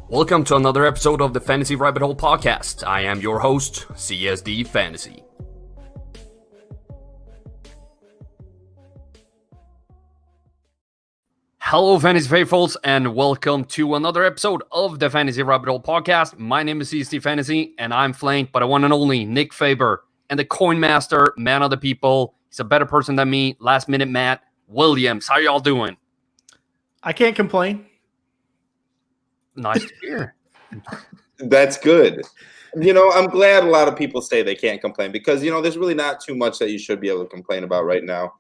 Welcome to another episode of the Fantasy Rabbit Hole Podcast. I am your host, CSD Fantasy. Hello, Fantasy Faithfuls, and welcome to another episode of the Fantasy Rabbit Hole Podcast. My name is CSD Fantasy, and I'm flanked by the one and only Nick Faber and the Coin Master, man of the people. He's a better person than me. Last minute, Matt Williams. How y'all doing? I can't complain. Nice to hear. That's good. I'm glad a lot of people say they can't complain because, there's really not too much that you should be able to complain about right now.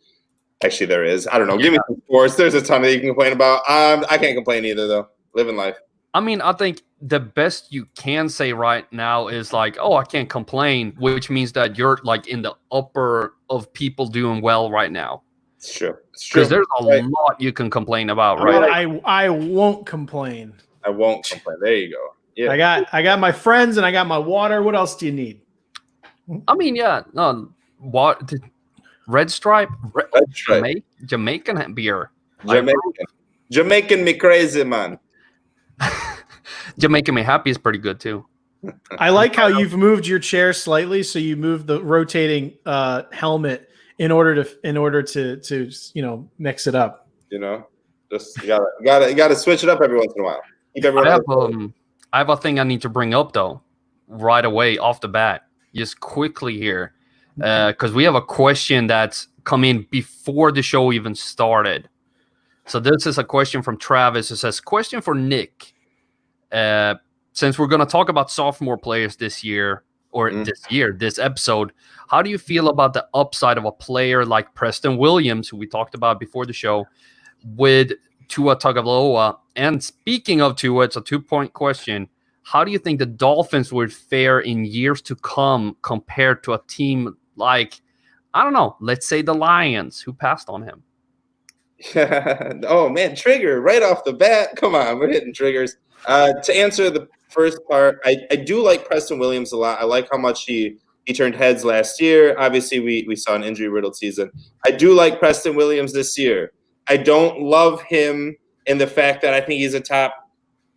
Actually, there is. I don't know. Yeah. Give me some sports. There's a ton that you can complain about. I can't complain either, though. Living life. I mean, I think the best you can say right now is like, oh, I can't complain, which means that you're like in the upper of people doing well right now. It's true. Because there's a lot you can complain about, right? I won't complain. I won't complain. There you go. Yeah. I got my friends and I got my water. What else do you need? I mean, yeah, no, what? Red Stripe, Jamaican beer. Jamaican me crazy, man. Jamaican me happy is pretty good too. I like how you've moved your chair slightly, so you moved the rotating helmet in order to mix it up. Just you gotta switch it up every once in a while. I have a thing I need to bring up though, right away off the bat, just quickly here, because we have a question that's come in before the show even started. So this is a question from Travis. It says, question for Nick. Since we're going to talk about sophomore players this year, this episode, how do you feel about the upside of a player like Preston Williams, who we talked about before the show, with Tua Tagovailoa? And speaking of Tua, it's a 2-point question. How do you think the Dolphins would fare in years to come compared to a team like, I don't know, let's say the Lions, who passed on him? Oh, man, trigger right off the bat. Come on, we're hitting triggers. To answer the first part, I do like Preston Williams a lot. I like how much he turned heads last year. Obviously, we saw an injury-riddled season. I do like Preston Williams this year. I don't love him in the fact that I think he's a top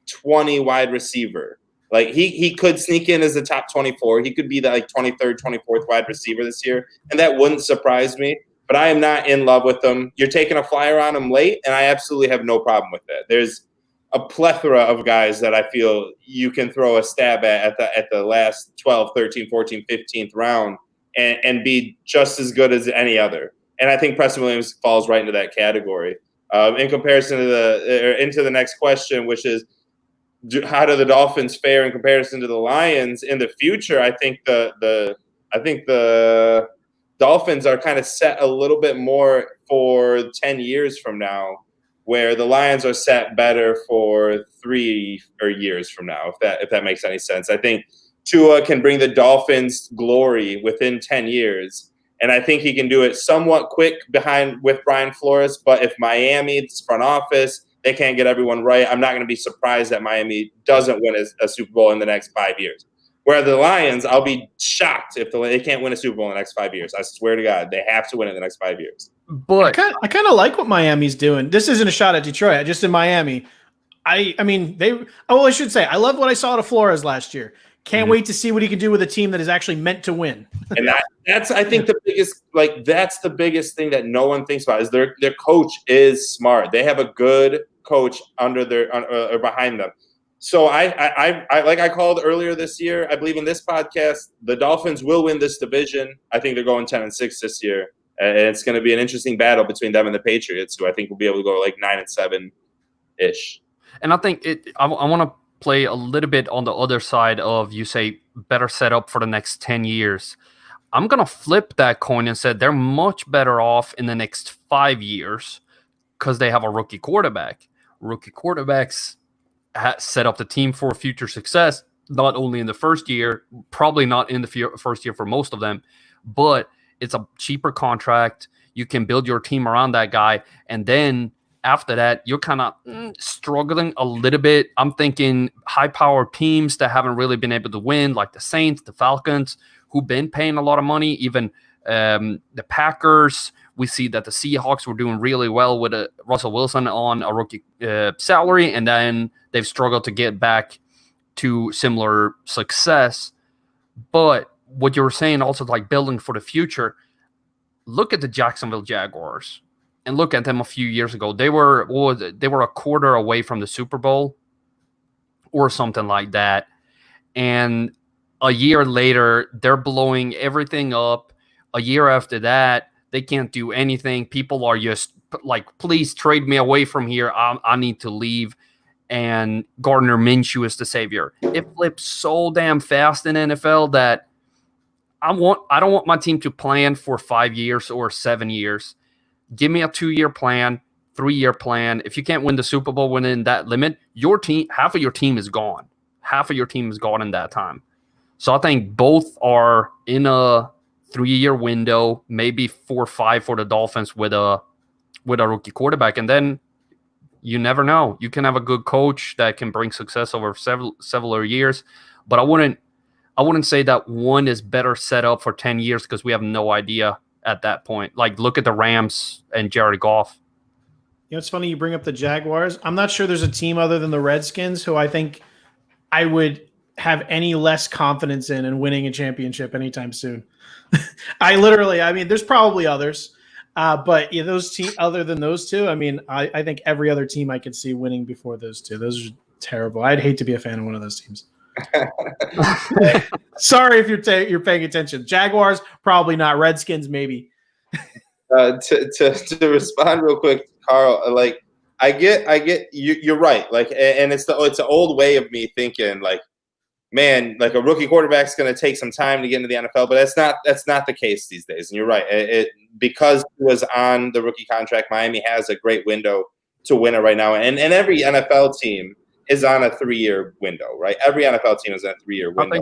20 wide receiver. Like he could sneak in as a top 24. He could be the 23rd, 24th wide receiver this year, and that wouldn't surprise me. But I am not in love with him. You're taking a flyer on him late, and I absolutely have no problem with that. There's a plethora of guys that I feel you can throw a stab at the last 12, 13, 14, 15th round and be just as good as any other. And I think Preston Williams falls right into that category. In comparison to into the next question, which is how do the Dolphins fare in comparison to the Lions in the future? I think the Dolphins are kind of set a little bit more for 10 years from now, where the Lions are set better for 3 years from now, if that makes any sense. I think Tua can bring the Dolphins glory within 10 years. And I think he can do it somewhat quick with Brian Flores. But if Miami's front office, they can't get everyone right, I'm not going to be surprised that Miami doesn't win a Super Bowl in the next 5 years. Where the Lions, I'll be shocked if they can't win a Super Bowl in the next 5 years. I swear to God, they have to win it in the next 5 years. But I kind of like what Miami's doing. This isn't a shot at Detroit. Just in Miami, I should say I love what I saw to Flores last year. Can't wait to see what he can do with a team that is actually meant to win. And that's I think the biggest thing that no one thinks about is their coach is smart. They have a good coach or behind them. So I like I called earlier this year, I believe in this podcast, the Dolphins will win this division. I think they're going 10-6 this year. And it's going to be an interesting battle between them and the Patriots, who I think will be able to go like 9-7-ish. And I think I want to play a little bit on the other side of, you say, better set up for the next 10 years. I'm going to flip that coin and say they're much better off in the next 5 years because they have a rookie quarterback. Rookie quarterbacks set up the team for future success, not only in the first year, probably not in the first year for most of them, but it's a cheaper contract. You can build your team around that guy, and then after that, you're kind of struggling a little bit. I'm thinking high-powered teams that haven't really been able to win, like the Saints, the Falcons, who've been paying a lot of money, even the Packers, We see that the Seahawks were doing really well with Russell Wilson on a rookie salary, and then they've struggled to get back to similar success. But what you were saying also, like building for the future, look at the Jacksonville Jaguars and look at them a few years ago. They were a quarter away from the Super Bowl or something like that. And a year later, they're blowing everything up. A year after that, they can't do anything. People are just like, please trade me away from here. I need to leave. And Gardner Minshew is the savior. It flips so damn fast in NFL that I don't want my team to plan for 5 years or 7 years. Give me a 2-year plan, 3-year plan. If you can't win the Super Bowl within that limit, half of your team is gone. Half of your team is gone in that time. So I think both are in a 3-year window, maybe 4 or 5 for the Dolphins with a rookie quarterback. And then you never know. You can have a good coach that can bring success over several years. But I wouldn't say that one is better set up for 10 years because we have no idea at that point. Like, look at the Rams and Jared Goff. You know, it's funny you bring up the Jaguars. I'm not sure there's a team other than the Redskins who I think I would have any less confidence in winning a championship anytime soon. I mean, there's probably others. But yeah, those teams, other than those two, I mean, I think every other team I could see winning before those two. Those are terrible. I'd hate to be a fan of one of those teams. Sorry if you're paying attention. Jaguars, probably not. Redskins, maybe. To respond real quick, Carl, like I get you're right. Like, and it's an old way of me thinking, like, man, like a rookie quarterback's going to take some time to get into the NFL, but that's not the case these days. And you're right. Because he was on the rookie contract, Miami has a great window to win it right now. And every NFL team is on a 3-year window, right? Every NFL team is on a 3-year window. I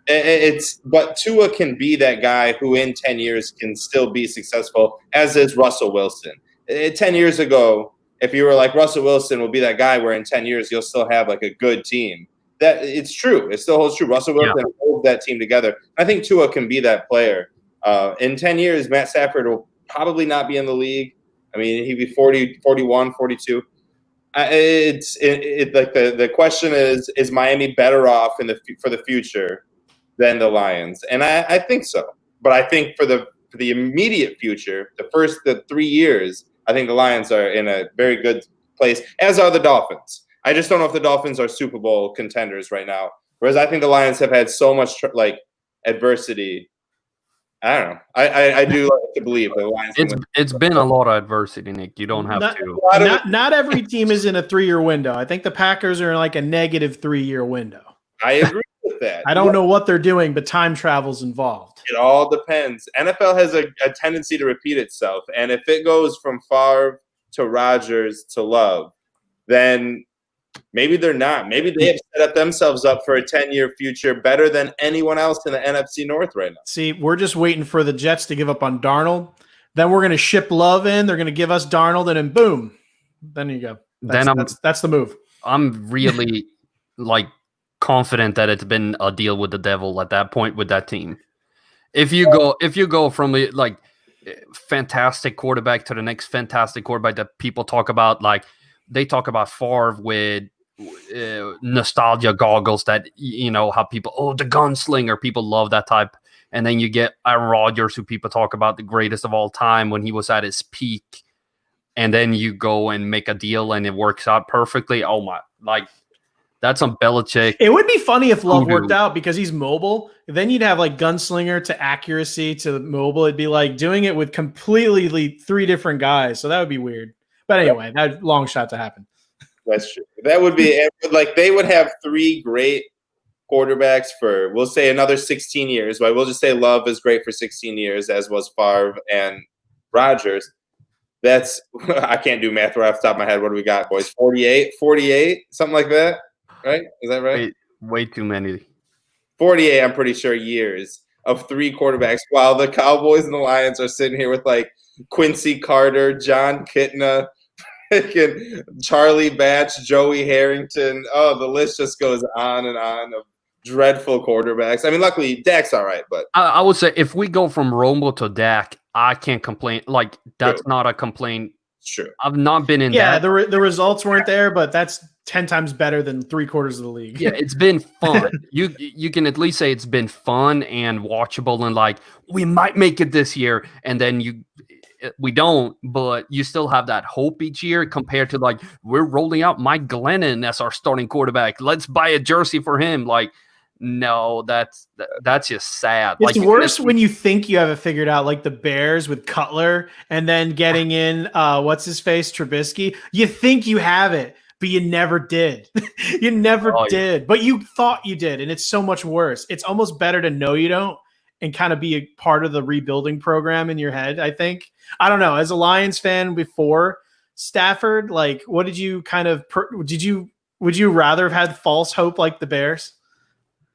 think so. But Tua can be that guy who in 10 years can still be successful, as is Russell Wilson. 10 years ago, if you were like, Russell Wilson will be that guy where in 10 years you'll still have like a good team. That it's true. It still holds true. Russell Wilson holds that team together. I think Tua can be that player. In 10 years, Matt Stafford will probably not be in the league. I mean, he'd be 40, 41, 42. Like the question is Miami better off for the future than the Lions? And I think so. But I think for the immediate future, the 3 years, I think the Lions are in a very good place, as are the Dolphins. I just don't know if the Dolphins are Super Bowl contenders right now. Whereas I think the Lions have had so much adversity. I don't know. I do like to believe the Lions. It's been a lot of adversity, Nick. You don't have to. Not every team is in a 3-year window. I think the Packers are in like a negative 3-year window. I agree with that. I don't know what they're doing, but time travel's involved. It all depends. NFL has a tendency to repeat itself, and if it goes from Favre to Rodgers to Love, then maybe they're not. Maybe they have set themselves up for a 10-year future better than anyone else in the NFC North right now. See, we're just waiting for the Jets to give up on Darnold. Then we're going to ship Love in. They're going to give us Darnold, and then boom. Then you go. That's the move. I'm really confident that it's been a deal with the devil at that point with that team. If you go from the fantastic quarterback to the next fantastic quarterback that people talk about, like they talk about Favre with nostalgia goggles that, how people, the gunslinger, people love that type. And then you get Aaron Rodgers, who people talk about the greatest of all time when he was at his peak. And then you go and make a deal and it works out perfectly. Oh my, that's some Belichick. It would be funny if Love worked out because he's mobile. Then you'd have gunslinger to accuracy to mobile. It'd be like doing it with completely 3 different guys. So that would be weird. But anyway, that's long shot to happen. That's true. That would be they would have 3 great quarterbacks for, we'll say, another 16 years. Right? We'll just say Love is great for 16 years, as was Favre and Rodgers. That's I can't do math right off the top of my head. What do we got, boys? 48, something like that, right? Is that right? Way too many. 48, I'm pretty sure, years of 3 quarterbacks, while the Cowboys and the Lions are sitting here with Quincy Carter, John Kitna, Charlie Batch, Joey Harrington. Oh, the list just goes on and on of dreadful quarterbacks. I mean, luckily Dak's all right, but I would say if we go from Romo to Dak, I can't complain. Like that's not a complaint. it's true. I've not been in Yeah, that. the results weren't there, but that's 10 times better than 3/4 of the league. Yeah, it's been fun. You can at least say it's been fun and watchable, and like we might make it this year, and then we don't, but you still have that hope each year compared to like we're rolling out Mike Glennon as our starting quarterback. Let's buy a jersey for him. Like, no, that's just sad. It's like worse when you think you have it figured out, like the Bears with Cutler, and then getting in what's his face, Trubisky. You think you have it, but you never did. You never did, but you thought you did, and it's so much worse. It's almost better to know you don't and kind of be a part of the rebuilding program in your head, I think. I don't know. As a Lions fan before Stafford, like, what did you kind of would you rather have had false hope like the Bears?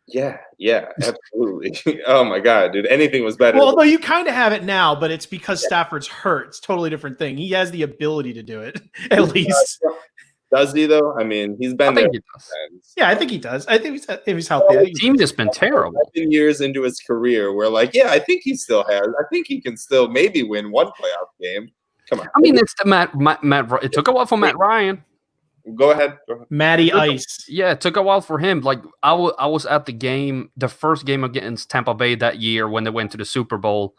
Yeah, absolutely. Oh my God, dude, anything was better. Well, although you kind of have it now, but it's because Stafford's hurt. It's a totally different thing. He has the ability to do it, at least. Does he though? I mean, he's been there. He does. Yeah, I think he does. I think he's healthy. The team has been terrible. 11 years into his career, we're like, yeah, I think he still has. I think he can still maybe win one playoff game. Come on. I mean, it's the Matt. It took a while for Matt Ryan. Go ahead. Matty Ice. Yeah, it took a while for him. Like I was at the game, the first game against Tampa Bay that year when they went to the Super Bowl,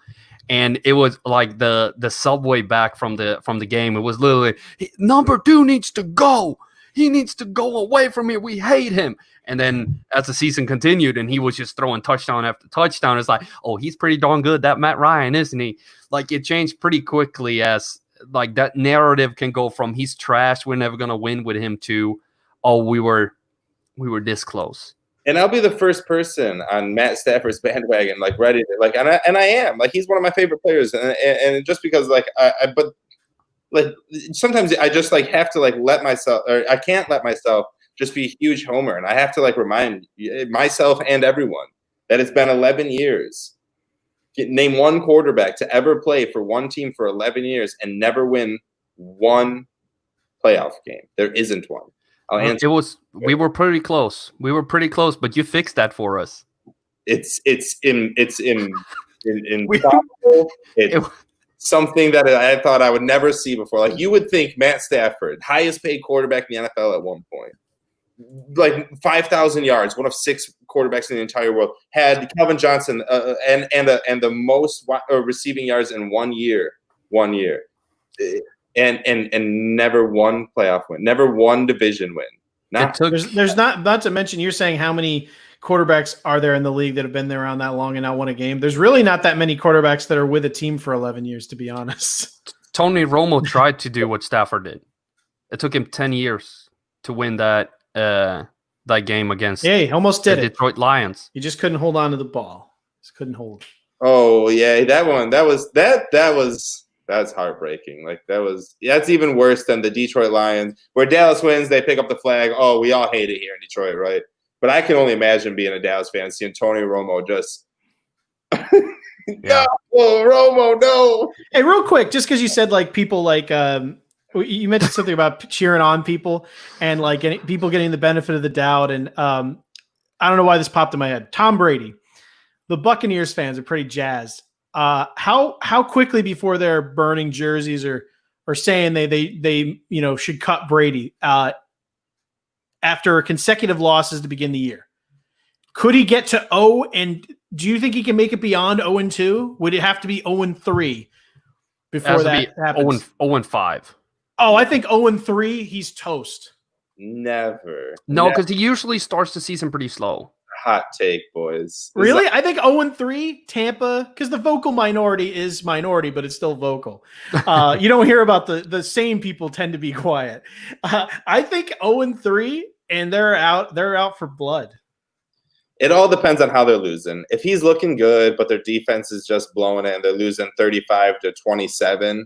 and it was like the subway back from the game. It was literally number 2 needs to go. He needs to go away from here. We hate him. And then as the season continued, and he was just throwing touchdown after touchdown, it's like, oh, he's pretty darn good, that Matt Ryan, isn't he? Like it changed pretty quickly as like that narrative can go from he's trash, we're never gonna win with him to, oh, we were this close. And I'll be the first person on Matt Stafford's bandwagon, like ready to like, and I am like he's one of my favorite players, and just because like but like sometimes I just like have to like let myself, or I can't let myself just be a huge homer, and I have to like remind myself and everyone that it's been 11 years. Name one quarterback to ever play for one team for 11 years and never win one playoff game. There isn't one. I'll answer. We were pretty close. But you fixed that for us. It's something that I thought I would never see before. Like you would think Matt Stafford, highest paid quarterback in the NFL at one point, like 5,000 yards, one of 6 quarterbacks in the entire world, had Calvin Johnson and the most receiving yards in 1 year, and never won playoff win, never won division win. There's not to mention, you're saying how many quarterbacks are there in the league that have been there around that long and not won a game? There's really not that many quarterbacks that are with a team for 11 years, to be honest. Tony Romo tried to do what Stafford did. It took him 10 years to win that game against he almost did the Detroit Lions. He just couldn't hold on to the ball. Just couldn't hold. Oh yeah, that one. That's heartbreaking. Like that's even worse than the Detroit Lions, where Dallas wins, they pick up the flag. Oh, we all hate it here in Detroit, right? But I can only imagine being a Dallas fan, seeing Tony Romo just no, Romo, no. Hey, real quick, just because you said like people like you mentioned something about cheering on people and like people getting the benefit of the doubt. And I don't know why this popped in my head. Tom Brady, the Buccaneers fans are pretty jazzed. How quickly before they're burning jerseys or saying they should cut Brady after consecutive losses to begin the year? Could he get to 0? And do you think he can make it beyond 0-2? Would it have to be 0-3 before that happens? 0-5. Oh, I think 0-3, he's toast. Never. No, because he usually starts the season pretty slow. Hot take, boys. Really? I think 0-3, Tampa, because the vocal minority is minority, but it's still vocal. You don't hear about the same people tend to be quiet. I think 0-3, and they're out for blood. It all depends on how they're losing. If he's looking good, but their defense is just blowing it and they're losing 35-27,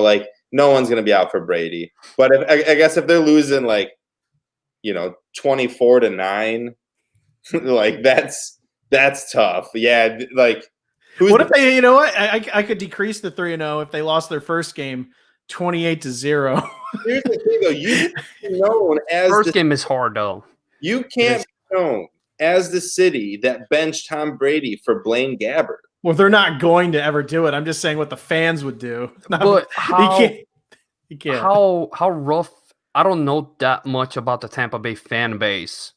like no one's going to be out for Brady. But I guess if they're losing 24-9, like that's tough. Yeah. Like what if they, I could decrease the 3-0 if they lost their first game 28-0. Here's the thing though, you known as first game is hard though. You can't be known as the city that benched Tom Brady for Blaine Gabbert. Well, they're not going to ever do it. I'm just saying what the fans would do. But you can't. How rough? I don't know that much about the Tampa Bay fan base.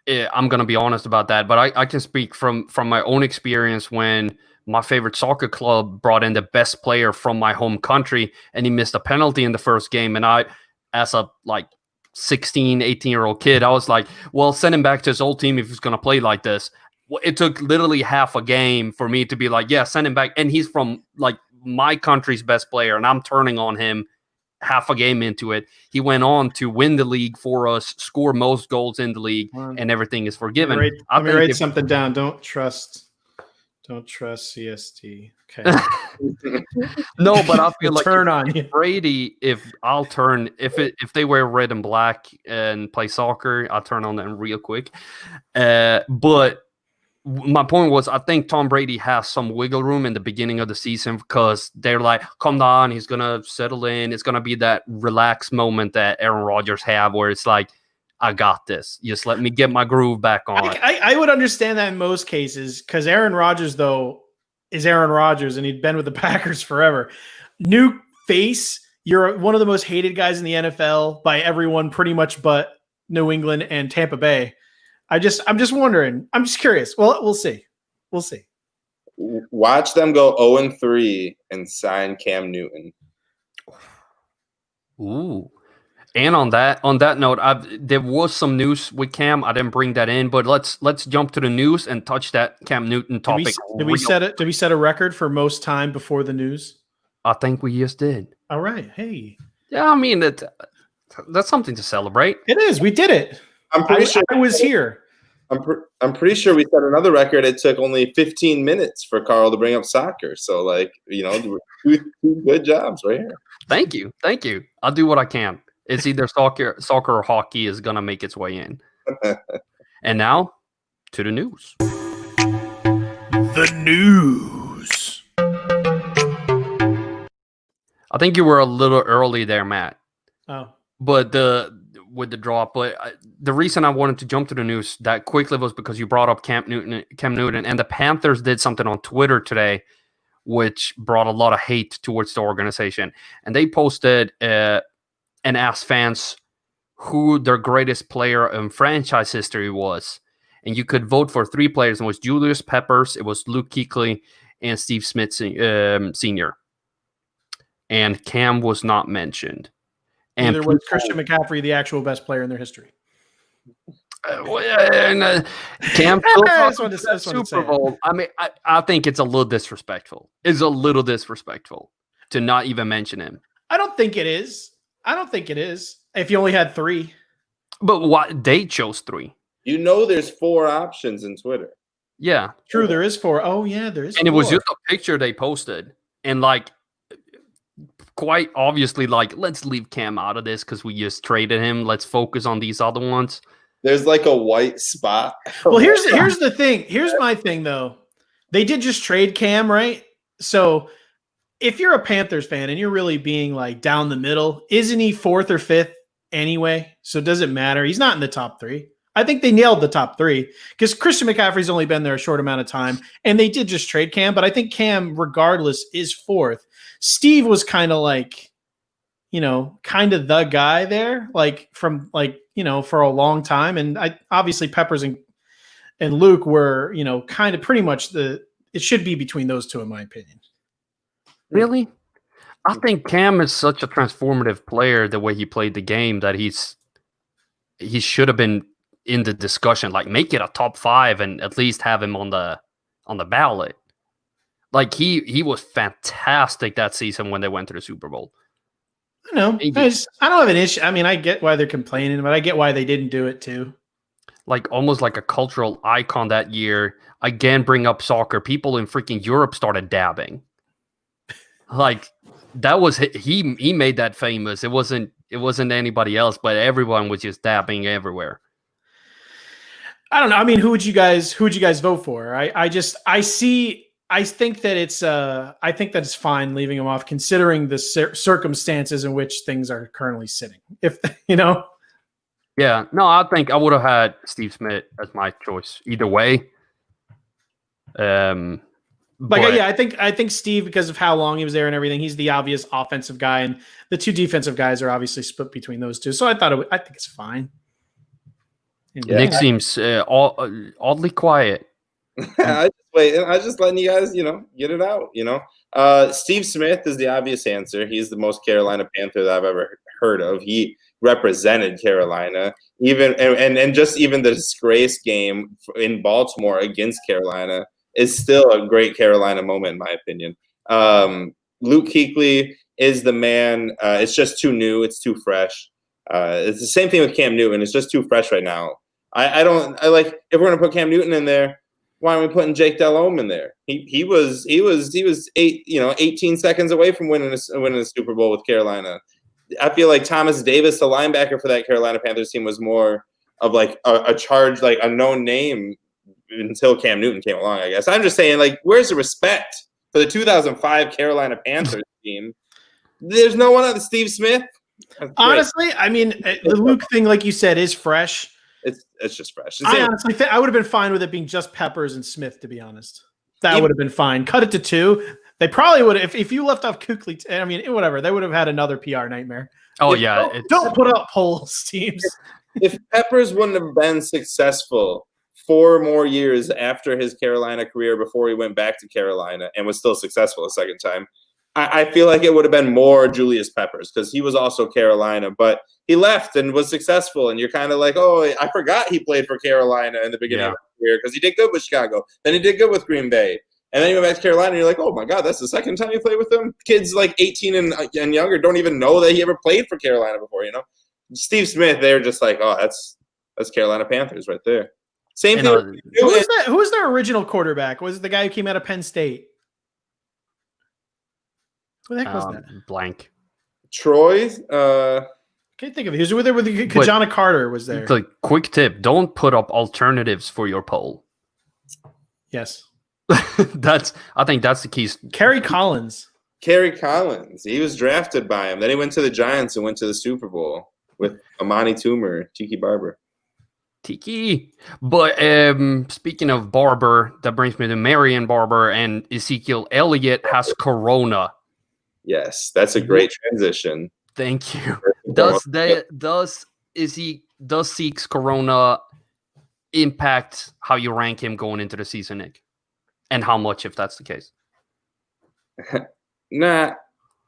I'm gonna be honest about that, but I can speak from my own experience when my favorite soccer club brought in the best player from my home country, and he missed a penalty in the first game, and I, as a 16, 18-year-old kid, I was like, well, send him back to his old team if he's gonna play like this. Well, it took literally half a game for me to be like, yeah, send him back, and he's from my country's best player, and I'm turning on him half a game into it. He went on to win the league for us, score most goals in the league, and everything is forgiven. Let me write something down. Don't trust CST. Okay. No, but I feel like turn on you. Brady, if they wear red and black and play soccer, I'll turn on them real quick. But my point was, I think Tom Brady has some wiggle room in the beginning of the season because they're like, come on, he's going to settle in. It's going to be that relaxed moment that Aaron Rodgers have where it's like, I got this. Just let me get my groove back on. I would understand that in most cases because Aaron Rodgers, though, is Aaron Rodgers, and he'd been with the Packers forever. New face, you're one of the most hated guys in the NFL by everyone pretty much but New England and Tampa Bay. I'm just wondering. I'm just curious. Well, we'll see. We'll see. Watch them go 0-3 and sign Cam Newton. Ooh. And on that note, there was some news with Cam. I didn't bring that in, but let's jump to the news and touch that Cam Newton topic. Did we set a record for most time before the news? I think we just did. All right. Hey. Yeah, I mean that's something to celebrate. It is. We did it. I'm pretty sure I was here. I'm pretty sure we set another record. It took only 15 minutes for Carl to bring up soccer. So, two good jobs right here. Thank you. I'll do what I can. It's either soccer or hockey is gonna make its way in. And now to the news. The news. I think you were a little early there, Matt. Oh, but with the drop. But the reason I wanted to jump to the news that quickly was because you brought up Cam Newton, and the Panthers did something on Twitter today, which brought a lot of hate towards the organization. And they posted and asked fans who their greatest player in franchise history was. And you could vote for 3 players. It was Julius Peppers, it was Luke Kuechly, and Steve Smith Sr. And Cam was not mentioned. And neither was Christian McCaffrey the actual best player in their history. Cam Super Bowl. I mean, I think it's a little disrespectful. It's a little disrespectful to not even mention him. I don't think it is. If you only had 3. But what they chose 3. There's 4 options in Twitter. Yeah. True, there is 4. Oh, yeah, there is. And 4. It was just a picture they posted. And quite obviously, let's leave Cam out of this because we just traded him. Let's focus on these other ones. There's a white spot. Well, here's the thing. Here's my thing, though. They did just trade Cam, right? So if you're a Panthers fan and you're really being down the middle, isn't he 4th or 5th anyway? So does it matter? He's not in the top 3. I think they nailed the top 3 because Christian McCaffrey's only been there a short amount of time, and they did just trade Cam. But I think Cam, regardless, is 4th. Steve was kind of the guy there, for a long time. And obviously Peppers and Luke were, kind of pretty much it should be between those 2, in my opinion. Really? I think Cam is such a transformative player, the way he played the game, that he should have been in the discussion, make it a top 5 and at least have him on the ballot. He was fantastic that season when they went to the Super Bowl. I know. I don't have an issue. I mean, I get why they're complaining, but I get why they didn't do it too. Almost like a cultural icon that year. Again, bring up soccer. People in freaking Europe started dabbing. That was he made that famous. It wasn't anybody else, but everyone was just dabbing everywhere. I don't know. I mean, who would you guys vote for? I think that it's fine leaving him off, considering the circumstances in which things are currently sitting. If Yeah, no, I think I would have had Steve Smith as my choice either way. But I think Steve, because of how long he was there and everything, he's the obvious offensive guy, and the two defensive guys are obviously split between those two. So I think it's fine. Nick seems oddly quiet. I just letting you guys, get it out. Steve Smith is the obvious answer. He's the most Carolina Panther that I've ever heard of. He represented Carolina, and just even the disgrace game in Baltimore against Carolina is still a great Carolina moment, in my opinion. Luke Kuechly is the man. It's just too new. It's too fresh. It's the same thing with Cam Newton. It's just too fresh right now. I like, if we're gonna put Cam Newton in there, why aren't we putting Jake Delhomme in there? He was 18 seconds away from winning a Super Bowl with Carolina. I feel like Thomas Davis, the linebacker for that Carolina Panthers team, was more of like a charge, like a known name until Cam Newton came along, I guess. I'm just saying, like, where's the respect for the 2005 Carolina Panthers team? There's no one other. Steve Smith. Honestly, I mean, the Luke thing, like you said, is fresh. It's just fresh. I would have been fine with it being just Peppers and Smith, to be honest. That would have been fine. Cut it to 2. They probably would have, if you left off Kuechly, I mean, whatever. They would have had another PR nightmare. Don't put up polls, teams. If Peppers wouldn't have been successful 4 more years after his Carolina career before he went back to Carolina and was still successful a second time, I feel like it would have been more Julius Peppers, because he was also Carolina, but he left and was successful. And you're kind of like, oh, I forgot he played for Carolina in the beginning of his career because he did good with Chicago. Then he did good with Green Bay. And then he went back to Carolina and you're like, oh my God, that's the second time you played with them? Kids like 18 and younger don't even know that he ever played for Carolina before, Steve Smith, they're just like, oh, that's Carolina Panthers right there. Same thing. Who was their original quarterback? Was it the guy who came out of Penn State? Who the heck was that? Blank. Troy. Can't think of it. He was with Kajana Carter was there. It's a quick tip: don't put up alternatives for your poll. Yes, I think that's the key. Kerry Collins. He was drafted by him. Then he went to the Giants and went to the Super Bowl with Amani Toomer, Tiki Barber. But speaking of Barber, that brings me to Marion Barber, and Ezekiel Elliott has corona. Yes, that's a great transition. Thank you. Does Zeke's corona impact how you rank him going into the season, Nick? And how much, if that's the case? Not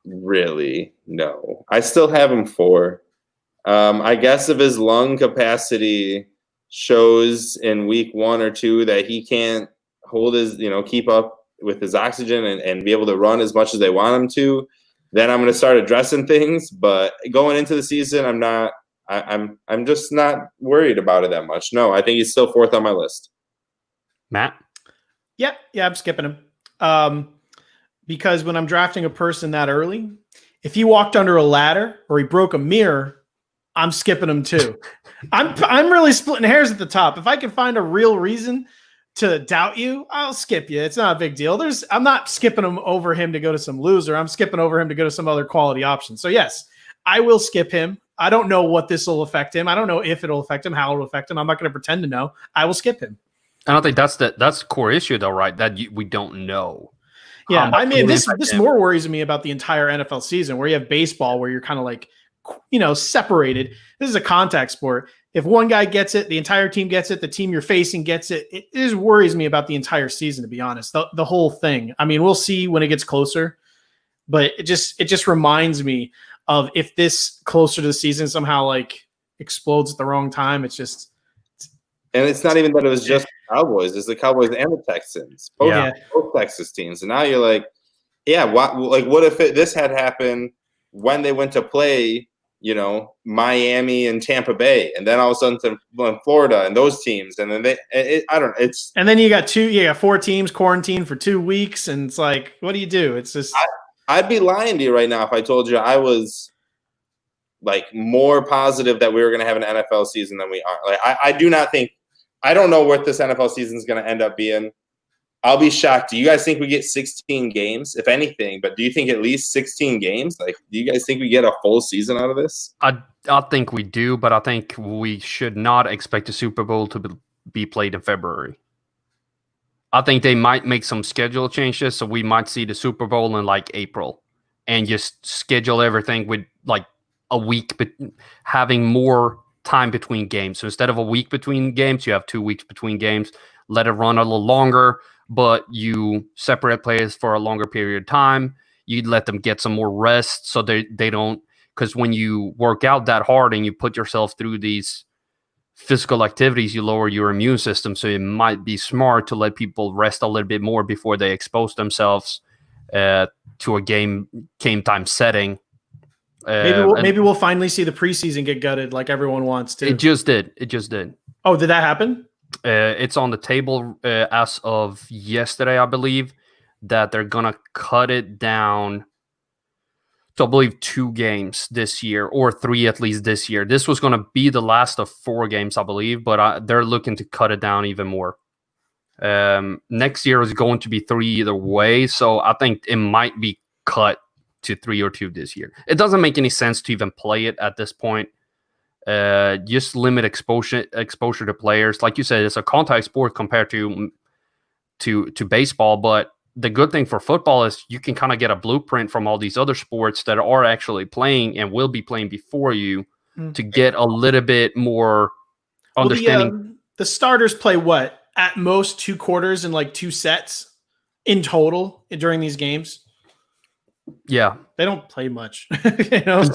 really, no. I still have him 4. I guess if his lung capacity shows in week 1 or 2 that he can't hold his, keep up with his oxygen and be able to run as much as they want him to, then I'm going to start addressing things. But going into the season, I'm just not worried about it that much. No, I think he's still 4th on my list. Matt? Yeah, I'm skipping him. Because when I'm drafting a person that early, if he walked under a ladder or he broke a mirror, I'm skipping him too. I'm really splitting hairs at the top. If I can find a real reason to doubt you, I'll skip you. It's not a big deal. I'm not skipping him over him to go to some loser. I'm skipping over him to go to some other quality option. So yes, I will skip him. I don't know what this will affect him. I don't know if it'll affect him, how it'll affect him. I'm not going to pretend to know. I will skip him. I don't think that's the core issue though, right? That we don't know. Yeah, I mean, this more worries me about the entire NFL season, where you have baseball, where you're kind of like, separated. This is a contact sport. If one guy gets it, the entire team gets it. The team you're facing gets it. It just worries me about the entire season, to be honest. The whole thing. I mean, we'll see when it gets closer, but it just reminds me of if this closer to the season somehow like explodes at the wrong time. It's just. And it's not even that it was just the Cowboys. It's the Cowboys and the Texans. Both Texas teams. And now you're like, what if this had happened when they went to play, Miami and Tampa Bay, and then all of a sudden to Florida and those teams, and then and then you got 4 teams quarantined for 2 weeks, and it's like, what do you do? It's just I'd be lying to you right now if I told you I was like more positive that we were going to have an NFL season than we are. Like I do not think. I don't know what this NFL season is going to end up being. I'll be shocked. Do you guys think we get 16 games, if anything? But do you think at least 16 games? Like, do you guys think we get a full season out of this? I think we do, but I think we should not expect the Super Bowl to be played in February. I think they might make some schedule changes, so we might see the Super Bowl in like April, and just schedule everything with like a week, but having more time between games. So instead of a week between games, you have 2 weeks between games. Let it run a little longer, but you separate players for a longer period of time. You let them get some more rest so they don't, because when you work out that hard and you put yourself through these physical activities, you lower your immune system. So it might be smart to let people rest a little bit more before they expose themselves to a game time setting. Maybe we'll finally see the preseason get gutted like everyone wants to. It just did. Oh, did that happen? It's on the table as of yesterday, I believe, that they're going to cut it down to, I believe, 2 games this year, or 3 at least this year. This was going to be the last of 4 games, I believe, but they're looking to cut it down even more. Next year is going to be 3 either way, so I think it might be cut to 3 or 2 this year. It doesn't make any sense to even play it at this point. Just limit exposure to players. Like you said, it's a contact sport compared to baseball, but the good thing for football is you can kind of get a blueprint from all these other sports that are actually playing and will be playing before you to get a little bit more understanding. The starters play what? At most 2 quarters and like 2 sets in total during these games. Yeah, they don't play much. You know?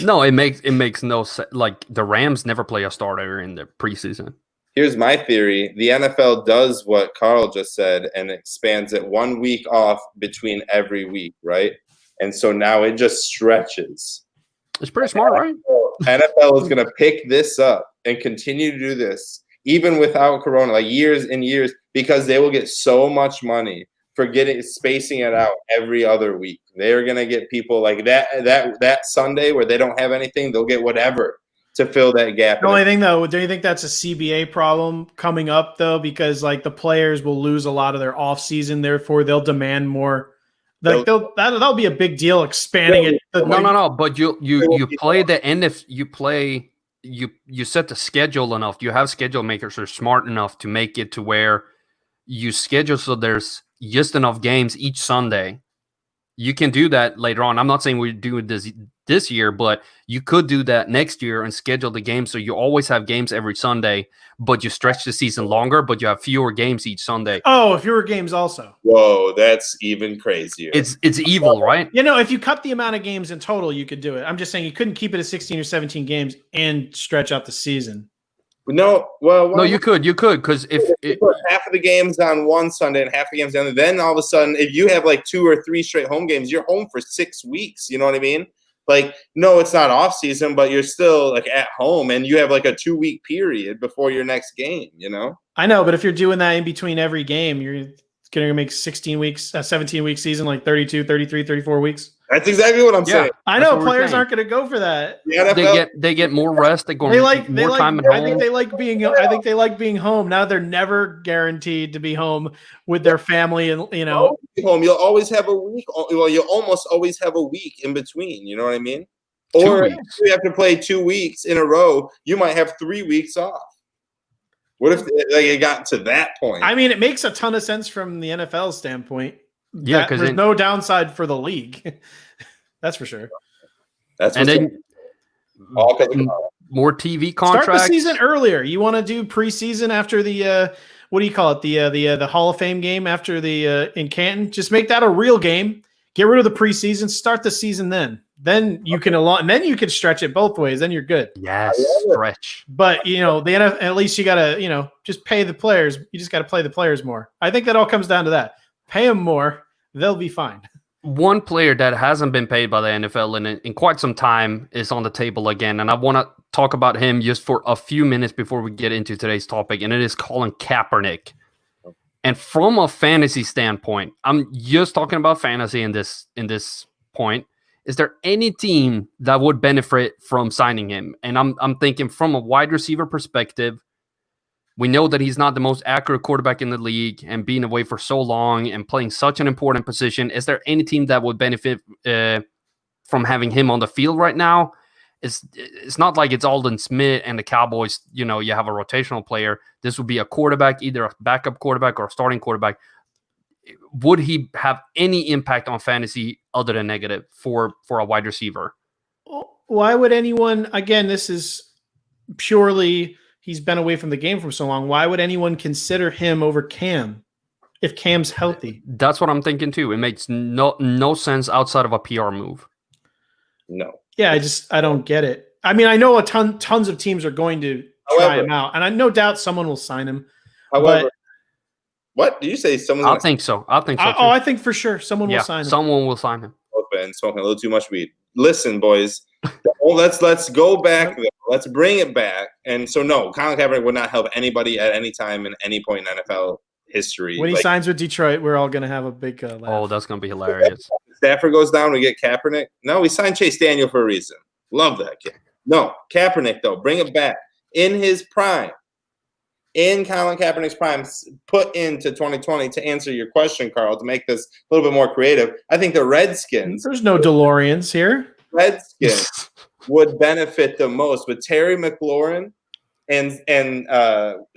No, it makes no sense. Like the Rams never play a starter in the preseason. Here's my theory. The NFL does what Carl just said and expands it 1 week off between every week, right? And so now it just stretches. It's pretty smart, right? NFL is going to pick this up and continue to do this, even without Corona, like years and years, because they will get so much money for spacing it out every other week. They're going to get people like that Sunday where they don't have anything, they'll get whatever to fill that gap. The only thing, though, do you think that's a CBA problem coming up, though? Because like the players will lose a lot of their off season, therefore they'll demand more. Like that'll be a big deal expanding it. No. But you play the end if you play you set the schedule enough. You have schedule makers who are smart enough to make it to where you schedule so there's just enough games each Sunday. You can do that later on. I'm not saying we're doing this year, but you could do that next year and schedule the games so you always have games every Sunday, but you stretch the season longer, but you have fewer games each Sunday. Oh, fewer games also. Whoa, that's even crazier. It's evil, right? You know, if you cut the amount of games in total, you could do it. I'm just saying you couldn't keep it at 16 or 17 games and stretch out the season. No, you could because if you put half of the games on one Sunday and half the games on the other, then all of a sudden, if you have like 2 or 3 straight home games, you're home for 6 weeks. You know what I mean? Like, no, it's not off season, but you're still like at home, and you have like a 2-week period before your next game. You know? I know, but if you're doing that in between every game, you're going to make 16 weeks, a 17-week season, like 32, 33, 34 weeks. That's exactly what I'm saying. I know players aren't going to go for that. They get more rest. They like more time at home. I think they like being home. Now they're never guaranteed to be home with their family, and home. You'll always have a week. Well, you'll almost always have a week in between. You know what I mean? Or if you have to play 2 weeks in a row, you might have 3 weeks off. What if it got to that point? I mean, it makes a ton of sense from the NFL standpoint. Yeah, because there's no downside for the league. That's for sure. More TV contracts. Start the season earlier. You want to do preseason after the what do you call it? The Hall of Fame game after the in Canton. Just make that a real game. Get rid of the preseason. Start the season then. Then you can you can stretch it both ways. Then you're good. Yes, stretch. But the NFL, at least you gotta just pay the players. You just gotta play the players more. I think that all comes down to that. Pay them more. They'll be fine. One player that hasn't been paid by the NFL in quite some time is on the table again, and I want to talk about him just for a few minutes before we get into today's topic, and it is Colin Kaepernick. And from a fantasy standpoint, I'm just talking about fantasy in this point. Is there any team that would benefit from signing him? And I'm thinking from a wide receiver perspective, We know that he's not the most accurate quarterback in the league, and being away for so long and playing such an important position. Is there any team that would benefit from having him on the field right now? It's not like it's Aldon Smith and the Cowboys, you have a rotational player. This would be a quarterback, either a backup quarterback or a starting quarterback. Would he have any impact on fantasy other than negative for a wide receiver? Why would anyone, again, this is purely he's been away from the game for so long. Why would anyone consider him over Cam if Cam's healthy? That's what I'm thinking too. It makes no sense outside of a PR move. No. Yeah, I don't get it. I mean, I know tons of teams are going to try him out, and I no doubt someone will sign him. However, what did you say? I think so. I think so. I think for sure someone will sign him. Someone will sign him. Open, smoking a little too much weed. Listen, boys. Let's go back. Let's bring it back. And so, no, Colin Kaepernick would not help anybody at any time in any point in NFL history. When he signs with Detroit, we're all going to have a big laugh. Oh, that's going to be hilarious. Stafford goes down, we get Kaepernick. No, we signed Chase Daniel for a reason. Love that kid. No, Kaepernick, though, bring it back. In his prime, in Colin Kaepernick's prime, put into 2020 to answer your question, Carl, to make this a little bit more creative. I think the Redskins. There's no DeLoreans here. Redskins would benefit the most with Terry McLaurin and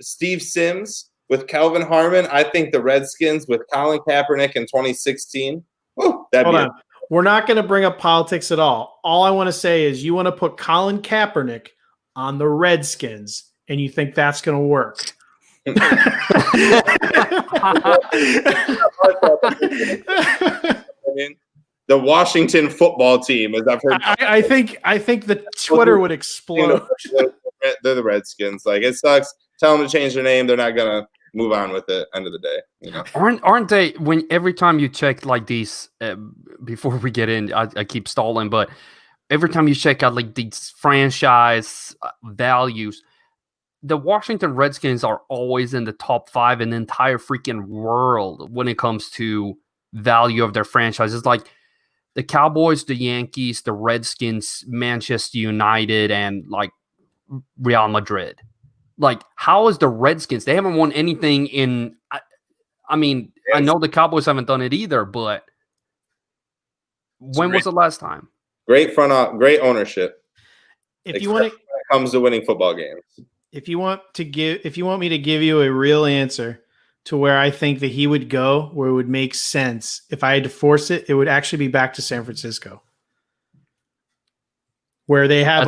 Steve Sims with Kelvin Harmon. I think the Redskins with Colin Kaepernick in 2016. Oh, Hold on. We're not going to bring up politics at all. All I want to say is you want to put Colin Kaepernick on the Redskins, and you think that's going to work. The Washington football team, as I've heard. I think the Twitter would explode. They're the Redskins. Like, it sucks. Tell them to change their name. They're not going to move on with it. End of the day, aren't they? When every time you check like these, before we get in, I keep stalling, but every time you check out like these franchise values, the Washington Redskins are always in the top 5 in the entire freaking world when it comes to value of their franchises. Like the Cowboys, the Yankees, the Redskins, Manchester United, and like Real Madrid. Like, how is the Redskins? They haven't won anything in. I mean, I know the Cowboys haven't done it either, but when was the last time? Great great ownership. If you want to, when it comes to winning football games. If you want me to give you a real answer to where I think that he would go, where it would make sense, if I had to force it, it would actually be back to San Francisco, where they have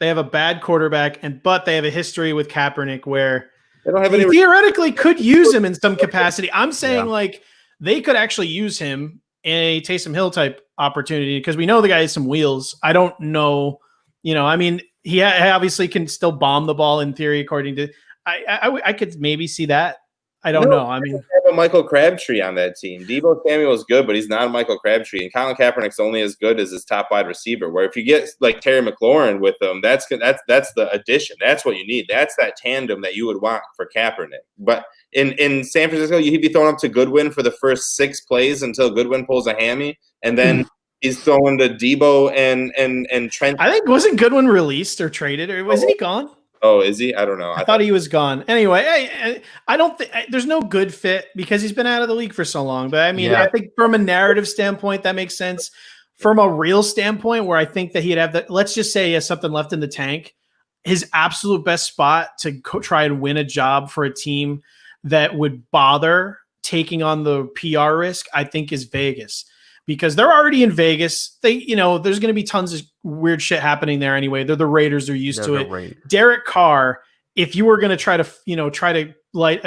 They have a bad quarterback, but they have a history with Kaepernick where they theoretically could use him in some capacity. I'm saying like they could actually use him in a Taysom Hill type opportunity because we know the guy has some wheels. I don't know, I mean, he obviously can still bomb the ball in theory, according to I could maybe see that. I don't know. I mean, have a Michael Crabtree on that team. Deebo Samuel is good, but he's not a Michael Crabtree. And Colin Kaepernick's only as good as his top wide receiver. Where if you get like Terry McLaurin with them, that's the addition. That's what you need. That's that tandem that you would want for Kaepernick. But in San Francisco, he'd be throwing up to Goodwin for the first 6 plays until Goodwin pulls a hammy, and then he's throwing to Deebo and Trent. I think wasn't Goodwin released or traded, or wasn't he gone? Oh, is he? I don't know. I thought he was gone. Anyway, I don't think there's no good fit because he's been out of the league for so long. But I mean, I think from a narrative standpoint, that makes sense. From a real standpoint, where I think that he'd have that, let's just say he has something left in the tank, his absolute best spot to try and win a job for a team that would bother taking on the PR risk, I think, is Vegas. Because they're already in Vegas. There's going to be tons of weird shit happening there anyway. They're the Raiders. They're used to it. Right. Derek Carr, if you were going to try to light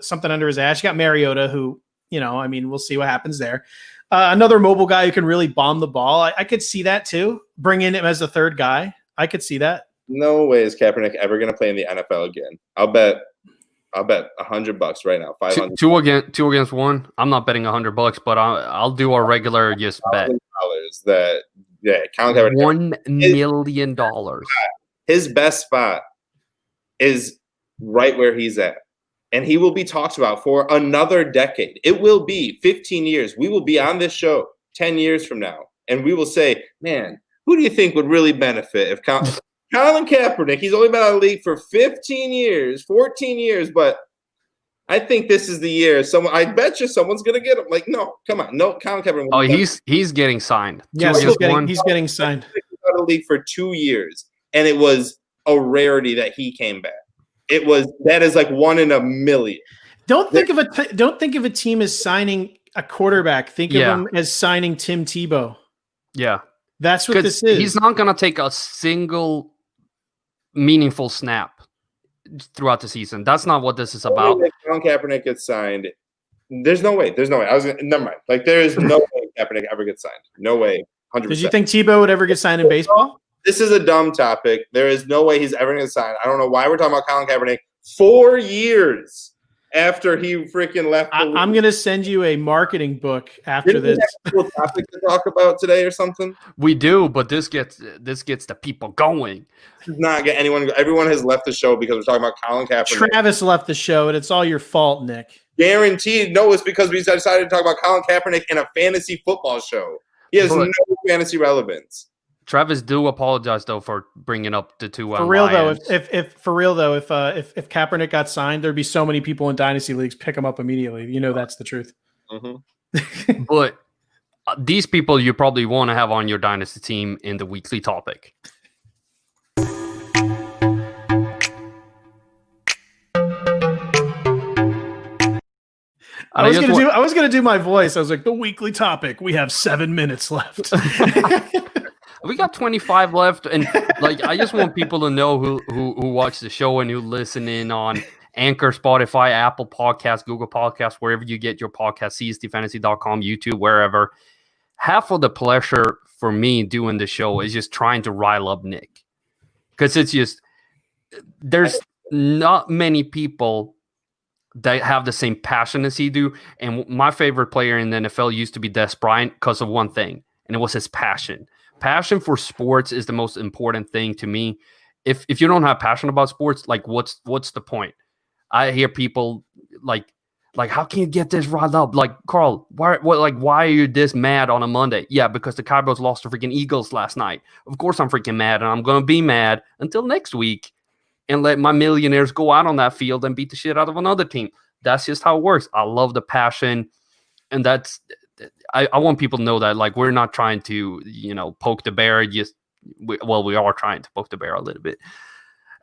something under his ass, you got Mariota, who, I mean, we'll see what happens there. Another mobile guy who can really bomb the ball. I could see that too. Bring in him as the third guy. I could see that. No way is Kaepernick ever going to play in the NFL again. I'll bet $100 right now. 500. Two against one. I'm not betting $100, but I'll do a regular just bet. Colin Kaepernick. $1 million. His best spot is right where he's at, and he will be talked about for another decade. It will be 15 years. We will be on this show 10 years from now, and we will say, "Man, who do you think would really benefit if Colin Kaepernick, he's only been out of the league for 14 years, but I think this is the year. I bet you someone's gonna get him. Like, no, come on, no, Colin Kaepernick. Oh, he's getting signed. Yes, he's getting signed. He was out of the league for 2 years, and it was a rarity that he came back. That is like 1 in a million. Don't think of a team as signing a quarterback. Think of them as signing Tim Tebow. Yeah, that's what this is. He's not gonna take a single meaningful snap throughout the season. That's not what this is about. Colin Kaepernick gets signed. There's no way. Never mind. Like, there is no way Kaepernick ever gets signed. No way. 100%. Did you think Tebow would ever get signed in baseball? This is a dumb topic. There is no way he's ever going to sign. I don't know why we're talking about Colin Kaepernick 4 years after he freaking left. I'm going to send you a marketing book after this. We have a cool topic to talk about today or something? We do, but this gets the people going. Does not get anyone. Everyone has left the show because we're talking about Colin Kaepernick. Travis left the show, and it's all your fault, Nick. Guaranteed. No, it's because we decided to talk about Colin Kaepernick in a fantasy football show. He has no fantasy relevance. Travis, do apologize though for bringing up the two. For real though, if Kaepernick got signed, there'd be so many people in dynasty leagues pick him up immediately. You know that's the truth. Mm-hmm. But these people you probably want to have on your dynasty team in the weekly topic. I was gonna do my voice. I was like, the weekly topic. We have 7 minutes left. We got 25 left, and like I just want people to know who watch the show and who listen in on Anchor, Spotify, Apple Podcasts, Google Podcasts, wherever you get your podcast, CSTFantasy.com, YouTube, wherever. Half of the pleasure for me doing the show is just trying to rile up Nick, because it's just there's not many people that have the same passion as he do. And my favorite player in the NFL used to be Des Bryant because of one thing, and it was his passion. Passion for sports is the most important thing to me. If you don't have passion about sports, like what's the point? I hear people like how can you get this riled up? Like, Carl, why are you this mad on a Monday? Yeah, because the Cowboys lost to freaking Eagles last night. Of course I'm freaking mad, and I'm gonna be mad until next week and let my millionaires go out on that field and beat the shit out of another team. That's just how it works. I love the passion, and I want people to know that, like, we're not trying to, poke the bear. We are trying to poke the bear a little bit.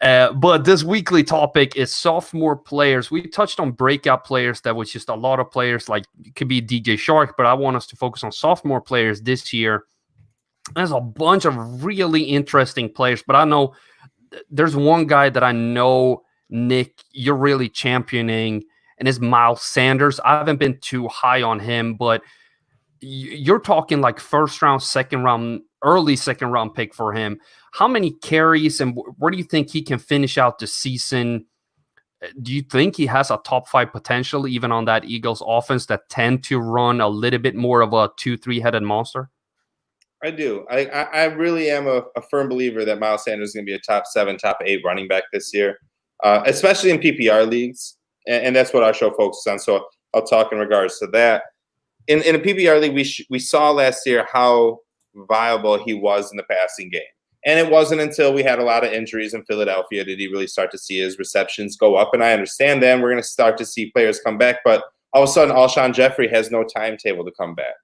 But this weekly topic is sophomore players. We touched on breakout players. That was just a lot of players, like it could be DJ Shark, but I want us to focus on sophomore players this year. There's a bunch of really interesting players, but I know there's one guy that I know, Nick, you're really championing, and it's Miles Sanders. I haven't been too high on him, but you're talking like first round, second round, early second round pick for him. How many carries and where do you think he can finish out the season? Do you think he has a top 5 potential even on that Eagles offense that tend to run a little bit more of a 2-3 headed monster? I do. I really am a firm believer that Miles Sanders is going to be a top 7, top 8 running back this year, especially in PPR leagues. And that's what our show focuses on. So I'll talk in regards to that. In a PPR league, we saw last year how viable he was in the passing game. And it wasn't until we had a lot of injuries in Philadelphia did he really start to see his receptions go up. And I understand that. We're going to start to see players come back. But all of a sudden, Alshon Jeffrey has no timetable to come back.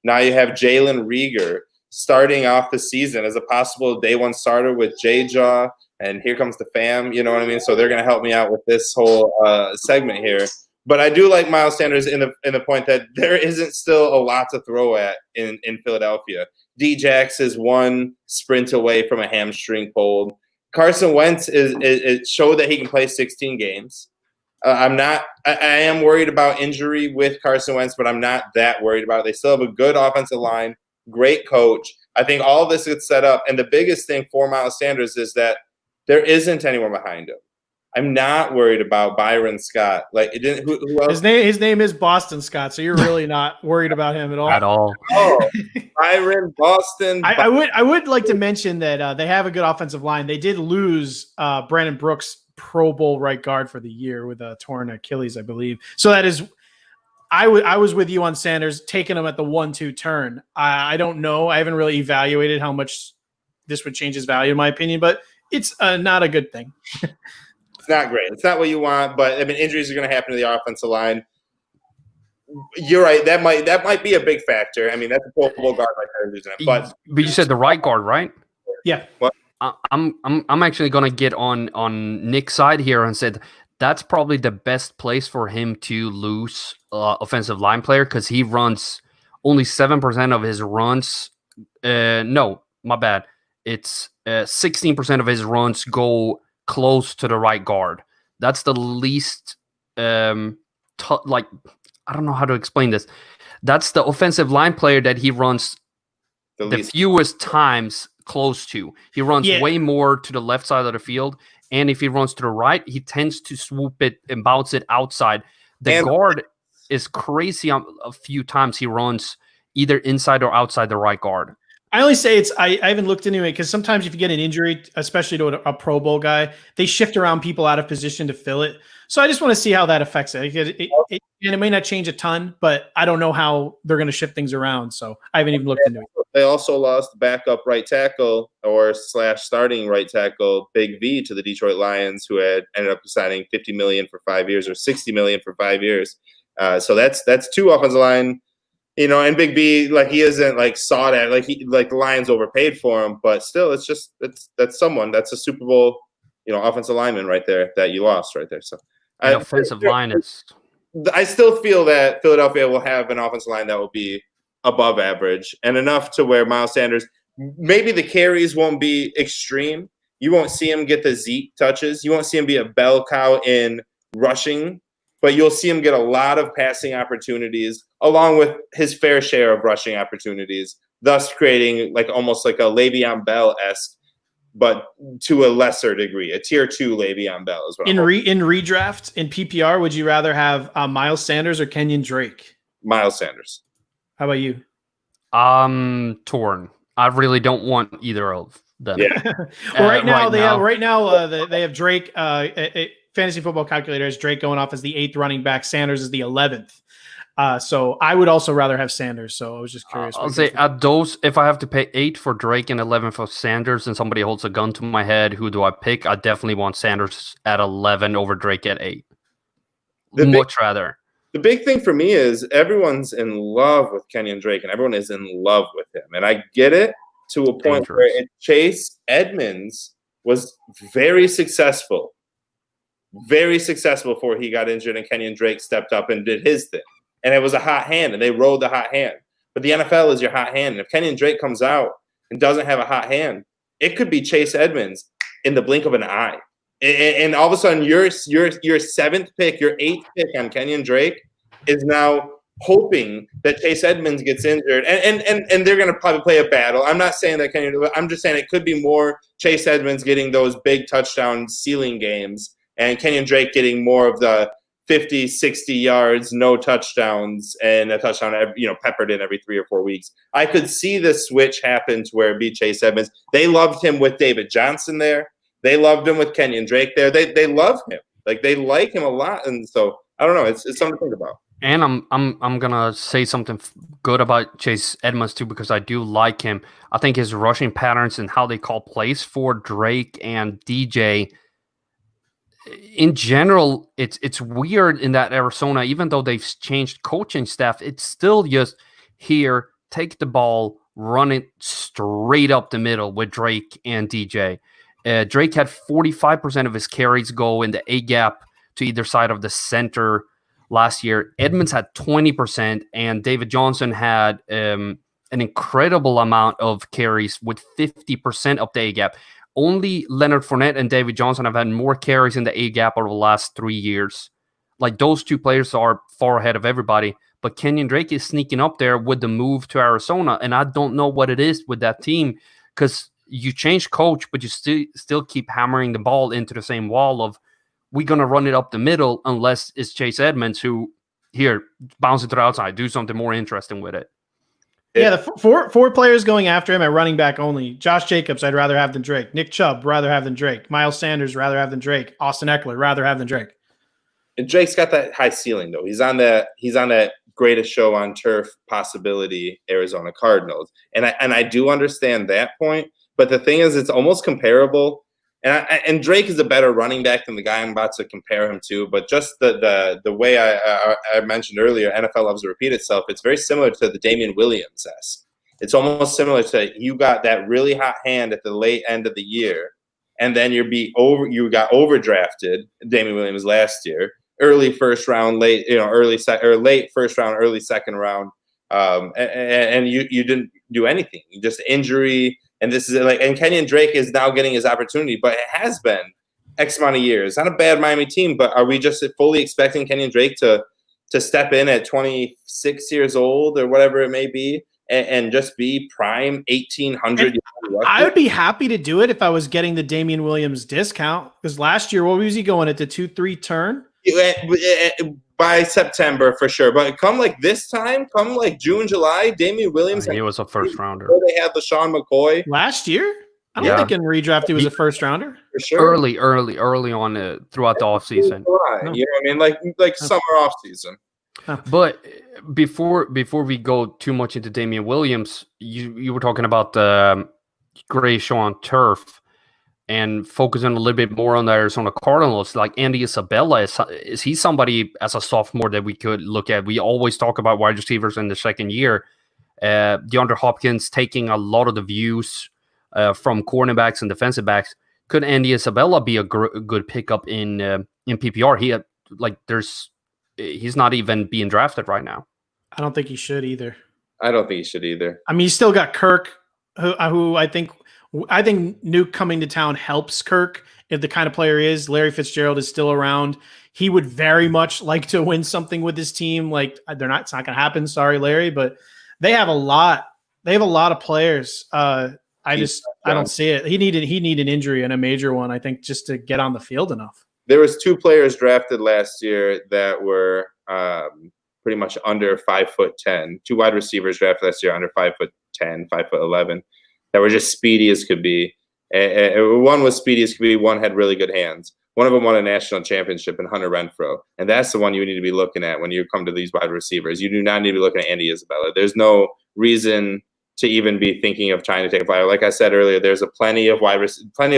Now you have Jalen Reagor starting off the season as a possible day one starter with J-Jaw. And here comes the fam, you know what I mean? So they're going to help me out with this whole segment here. But I do like Miles Sanders in the point that there isn't still a lot to throw at in Philadelphia. D-Jax is one sprint away from a hamstring pulled. Carson Wentz is showed that he can play 16 games. I am worried about injury with Carson Wentz, but I'm not that worried about it. They still have a good offensive line, great coach. I think all of this gets set up. And the biggest thing for Miles Sanders is that there isn't anyone behind him. I'm not worried about Byron Scott. Like, it didn't. Who else? His name is Boston Scott, so you're really not worried about him at all. At all. Oh, Byron Boston. I would like to mention that they have a good offensive line. They did lose Brandon Brooks, Pro Bowl right guard for the year with a torn Achilles, I believe. So that is. I was with you on Sanders, taking him at the 1-2 turn. I don't know. I haven't really evaluated how much this would change his value, in my opinion, but It's not a good thing. It's not great. It's not what you want, but I mean, injuries are going to happen to the offensive line. You're right. That might be a big factor. I mean, that's a Pro Bowl guard right there losing it. But you said the right guard, right? Yeah. What? I'm actually gonna get on Nick's side here and said that's probably the best place for him to lose offensive line player because he runs only 7% of his runs. No, my bad. It's 16% of his runs go close to the right guard. That's the least like I don't know how to explain this. That's the offensive line player that he runs the fewest times close to. He runs way more to the left side of the field, and if he runs to the right, he tends to swoop it and bounce it outside. The guard is crazy on a few times he runs either inside or outside the right guard. I only say I haven't looked into it because sometimes if you get an injury, especially to a Pro Bowl guy, they shift around people out of position to fill it. So I just want to see how that affects it. And it may not change a ton, but I don't know how they're going to shift things around. So I haven't even looked into it. They also lost backup right tackle or / starting right tackle Big V to the Detroit Lions, who had ended up signing $50 million for 5 years or $60 million for 5 years. So that's 2 offensive line. You know, and Big B, like he isn't like sought at, like the Lions overpaid for him, but still, that's a Super Bowl, offensive lineman right there that you lost right there. So, offensive line is. I still feel that Philadelphia will have an offensive line that will be above average and enough to where Miles Sanders, maybe the carries won't be extreme. You won't see him get the Zeke touches. You won't see him be a bell cow in rushing, but you'll see him get a lot of passing opportunities along with his fair share of rushing opportunities, thus creating almost like a Le'Veon Bell-esque, but to a lesser degree, a tier 2 Le'Veon Bell is what in redraft, in PPR, would you rather have Miles Sanders or Kenyon Drake? Miles Sanders. How about you? Torn. I really don't want either of them. Yeah. Well, right now they have Drake. Fantasy football calculator has Drake going off as the 8th running back. Sanders is the 11th. So I would also rather have Sanders. So I was just curious. I'll say at those, if I have to pay 8 for Drake and 11 for Sanders, and somebody holds a gun to my head, who do I pick? I definitely want Sanders at 11 over Drake at 8. Much rather. The big thing for me is everyone's in love with Kenyon Drake, and everyone is in love with him. And I get it to a point where Chase Edmonds was very successful before he got injured, and Kenyon Drake stepped up and did his thing. And it was a hot hand, and they rode the hot hand. But the NFL is your hot hand. And if Kenyon Drake comes out and doesn't have a hot hand, it could be Chase Edmonds in the blink of an eye. And all of a sudden, your 7th pick, your 8th pick on Kenyon Drake is now hoping that Chase Edmonds gets injured. And they're going to probably play a battle. I'm not saying that I'm just saying it could be more Chase Edmonds getting those big touchdown ceiling games and Kenyon Drake getting more of the 50, 60 yards, no touchdowns, and a touchdown, peppered in every 3 or 4 weeks. I could see the switch happen to where it be Chase Edmonds. They loved him with David Johnson there. They loved him with Kenyon Drake there. They love him. They like him a lot. And so I don't know. It's something to think about. And I'm gonna say something good about Chase Edmonds too, because I do like him. I think his rushing patterns and how they call plays for Drake and DJ. In general, it's weird in that Arizona, even though they've changed coaching staff, it's still just here, take the ball, run it straight up the middle with Drake and DJ. Drake had 45% of his carries go in the A-gap to either side of the center last year. Edmonds had 20%, and David Johnson had an incredible amount of carries with 50% up the A-gap. Only Leonard Fournette and David Johnson have had more carries in the A-gap over the last 3 years. Those 2 players are far ahead of everybody. But Kenyon Drake is sneaking up there with the move to Arizona, and I don't know what it is with that team because you change coach, but you still keep hammering the ball into the same wall of we're going to run it up the middle unless it's Chase Edmonds who, here, bounce it to the outside, do something more interesting with it. Yeah, the four players going after him at running back only. Josh Jacobs, I'd rather have than Drake. Nick Chubb, rather have than Drake. Miles Sanders, rather have than Drake. Austin Eckler, rather have than Drake. And Drake's got that high ceiling, though. He's on that greatest show on turf possibility, Arizona Cardinals. And I do understand that point. But the thing is, it's almost comparable And Drake is a better running back than the guy I'm about to compare him to. But just the way I mentioned earlier, NFL loves to repeat itself. It's very similar to the Damian Williams-esque. It's almost similar to you got that really hot hand at the late end of the year, and then you got overdrafted, Damian Williams last year, early first round, late first round, early second round, and you didn't do anything. You just injury. And this is and Kenyon Drake is now getting his opportunity, but it has been X amount of years. Not a bad Miami team, but are we just fully expecting Kenyon Drake to step in at 26 years old or whatever it may be and just be prime 1,800? I would be happy to do it if I was getting the Damian Williams discount, because last year, what was he going at the 2-3 turn? By September for sure, but come this time, come June, July, Damian Williams. He was a first rounder. They had LaShawn McCoy last year. I don't think in redraft he was a first rounder. For sure. Early on throughout the offseason. You know what I mean? Like summer offseason. But before we go too much into Damian Williams, you were talking about the gray show on turf. And focusing a little bit more on the Arizona Cardinals, like Andy Isabella, is he somebody as a sophomore that we could look at? We always talk about wide receivers in the second year. DeAndre Hopkins taking a lot of the views from cornerbacks and defensive backs. Could Andy Isabella be a good pickup in PPR? He's not even being drafted right now. I don't think he should either. I don't think he should either. I mean, he's still got Kirk, who I think Nuke coming to town helps Kirk if the kind of player he is. Larry Fitzgerald is still around. He would very much like to win something with his team. It's not going to happen. Sorry, Larry, but they have a lot. They have a lot of players. I don't see it. He needed an injury and a major one, I think, just to get on the field enough. There was 2 players drafted last year that were pretty much under 5'10". 2 wide receivers drafted last year under 5'10", 5'11". That were just speedy as could be. One was speedy as could be. One had really good hands. One of them won a national championship in Hunter Renfrow. And that's the one you need to be looking at when you come to these wide receivers. You do not need to be looking at Andy Isabella. There's no reason to even be thinking of trying to take a flyer. Like I said earlier, there's plenty of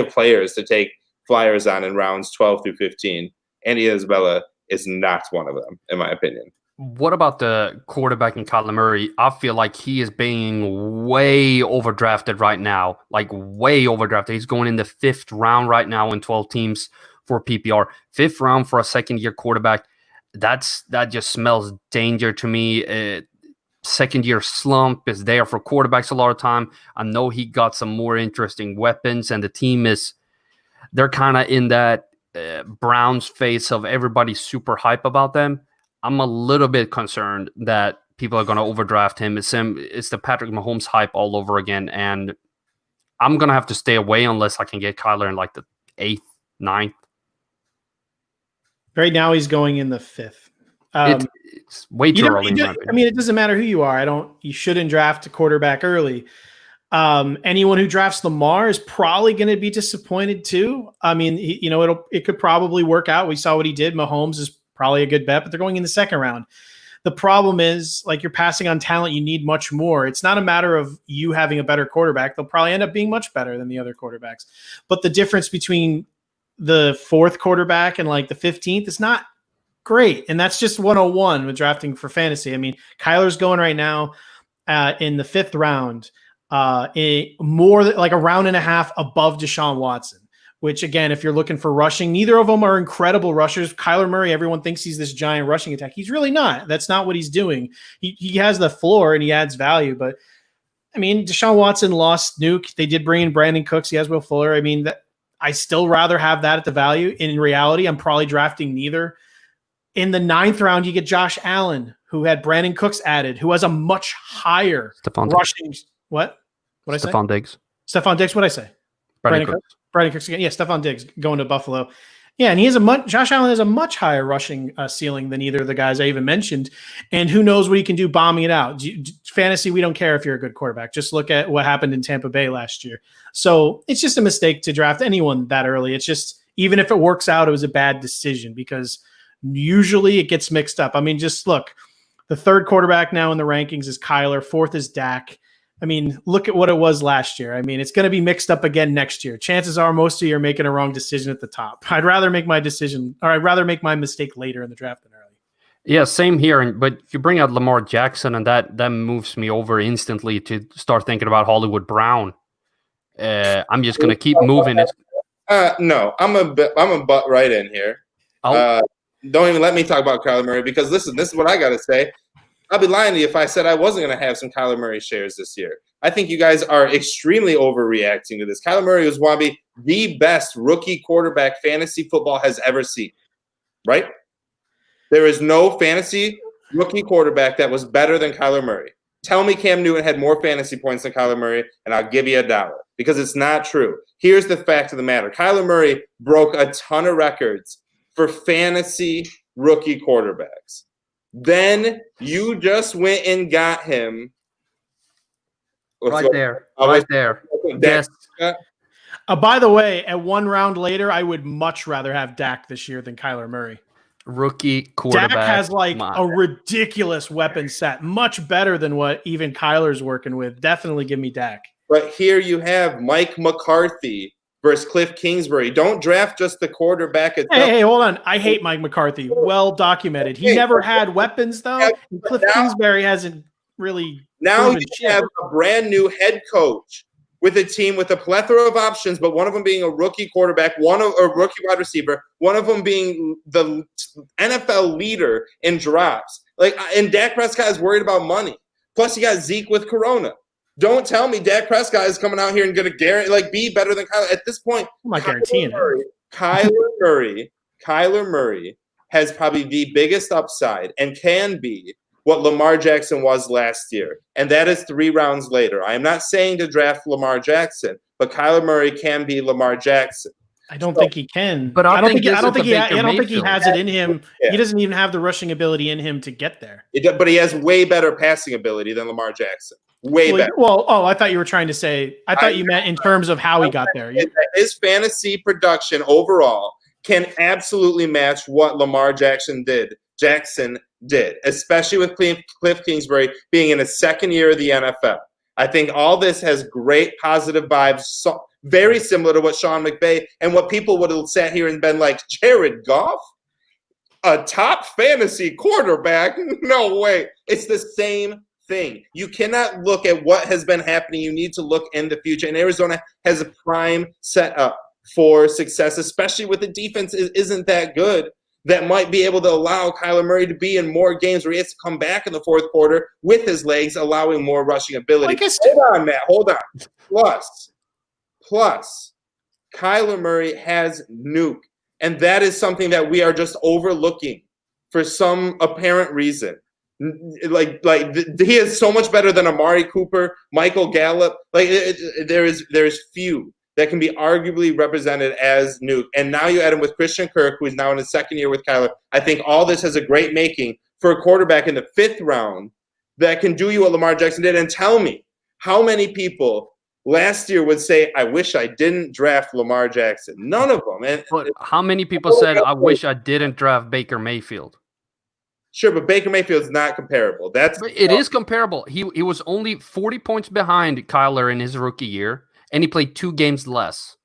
players to take flyers on in rounds 12 through 15. Andy Isabella is not one of them, in my opinion. What about the quarterback in Kyler Murray? I feel like he is being way overdrafted right now, way overdrafted. He's going in the 5th round right now in 12 teams for PPR. 5th round for a second-year quarterback. That just smells danger to me. Second-year slump is there for quarterbacks a lot of time. I know he got some more interesting weapons, and the team they're kind of in that Browns phase of everybody's super hype about them. I'm a little bit concerned that people are going to overdraft him. It's the Patrick Mahomes hype all over again, and I'm going to have to stay away unless I can get Kyler in the 8th, 9th. Right now he's going in the 5th. It's way too early. It doesn't matter who you are. You shouldn't draft a quarterback early. Anyone who drafts Lamar is probably going to be disappointed too. I mean, it could probably work out. We saw what he did. Mahomes is probably a good bet, but they're going in the 2nd round. The problem is, you're passing on talent. You need much more. It's not a matter of you having a better quarterback. They'll probably end up being much better than the other quarterbacks. But the difference between the 4th quarterback and the 15th is not great. And that's just 101 with drafting for fantasy. I mean, Kyler's going right now in the 5th round, more a round and a half above Deshaun Watson. Which, again, if you're looking for rushing, neither of them are incredible rushers. Kyler Murray, everyone thinks he's this giant rushing attack. He's really not. That's not what he's doing. He has the floor and he adds value. But, I mean, Deshaun Watson lost Nuke. They did bring in Brandon Cooks. He has Will Fuller. I mean, I still rather have that at the value. In reality, I'm probably drafting neither. In the 9th round, you get Josh Allen, who had Brandon Cooks added, who has a much higher rushing. What? What I say? Stephon Diggs. Stephon Diggs. What I say? Brandon Cooks. Brandon Cooks again. Yeah, Stephon Diggs going to Buffalo. Yeah, and Josh Allen has a much higher rushing ceiling than either of the guys I even mentioned. And who knows what he can do bombing it out. Fantasy, we don't care if you're a good quarterback. Just look at what happened in Tampa Bay last year. So it's just a mistake to draft anyone that early. It's just, even if it works out, it was a bad decision because usually it gets mixed up. I mean, just look, the 3rd quarterback now in the rankings is Kyler. 4th is Dak. I mean, look at what it was last year. I mean, it's going to be mixed up again next year. Chances are most of you are making a wrong decision at the top. I'd rather make my mistake later in the draft than early. Yeah, same here. But you bring out Lamar Jackson, and that moves me over instantly to start thinking about Hollywood Brown. I'm just gonna keep moving. No, I'm a butt right in here. Oh. Don't even let me talk about Kyler Murray because listen, this is what I gotta say. I'd be lying to you if I said I wasn't going to have some Kyler Murray shares this year. I think you guys are extremely overreacting to this. Kyler Murray was one of the best rookie quarterback fantasy football has ever seen, right? There is no fantasy rookie quarterback that was better than Kyler Murray. Tell me Cam Newton had more fantasy points than Kyler Murray, and I'll give you $1 because it's not true. Here's the fact of the matter. Kyler Murray broke a ton of records for fantasy rookie quarterbacks. Then you just went and got him. Right there. Yes. By the way, at one round later, I would much rather have Dak this year than Kyler Murray. Rookie quarterback. Dak has a ridiculous weapon set, much better than what even Kyler's working with. Definitely give me Dak. But here you have Mike McCarthy versus Cliff Kingsbury. Don't draft just the quarterback. Hey, hold on. I hate Mike McCarthy. Well documented. He never had weapons, though. And Cliff Kingsbury hasn't really. Now you have a brand new head coach with a team with a plethora of options, but one of them being a rookie quarterback, a rookie wide receiver, one of them being the NFL leader in drops. And Dak Prescott is worried about money. Plus, you got Zeke with Corona. Don't tell me Dak Prescott is coming out here and going to be better than Kyler. At this point, I'm not guaranteeing Kyler Murray has probably the biggest upside and can be what Lamar Jackson was last year. And that is 3 rounds later. I am not saying to draft Lamar Jackson, but Kyler Murray can be Lamar Jackson. I don't think he can. But I don't think he has it in him. Yeah. He doesn't even have the rushing ability in him to get there. But he has way better passing ability than Lamar Jackson. Way better. I thought you were trying to say. I thought you meant in terms of how he got there. His fantasy production overall can absolutely match what Lamar Jackson did, especially with Cliff Kingsbury being in his second year of the NFL. I think all this has great positive vibes, very similar to what Sean McVay and what people would have sat here and been like, Jared Goff, a top fantasy quarterback? No way. It's the same thing. You cannot look at what has been happening. You need to look in the future. And Arizona has a prime setup for success, especially with the defense isn't that good, that might be able to allow Kyler Murray to be in more games where he has to come back in the fourth quarter with his legs, allowing more rushing ability. Hold on, Matt. Hold on. Plus, Kyler Murray has Nuke, and that is something that we are just overlooking for some apparent reason. He is so much better than Amari Cooper, Michael Gallup. There's few that can be arguably represented as Nuke. And now you add him with Christian Kirk, who is now in his second year with Kyler. I think all this has a great making for a quarterback in the 5th round that can do you what Lamar Jackson did. And tell me, how many people last year would say, I wish I didn't draft Lamar Jackson? None of them. But how many people said, I wish I didn't draft Baker Mayfield? Sure, but Baker Mayfield's not comparable. It is comparable. He was only 40 points behind Kyler in his rookie year, and he played 2 games less.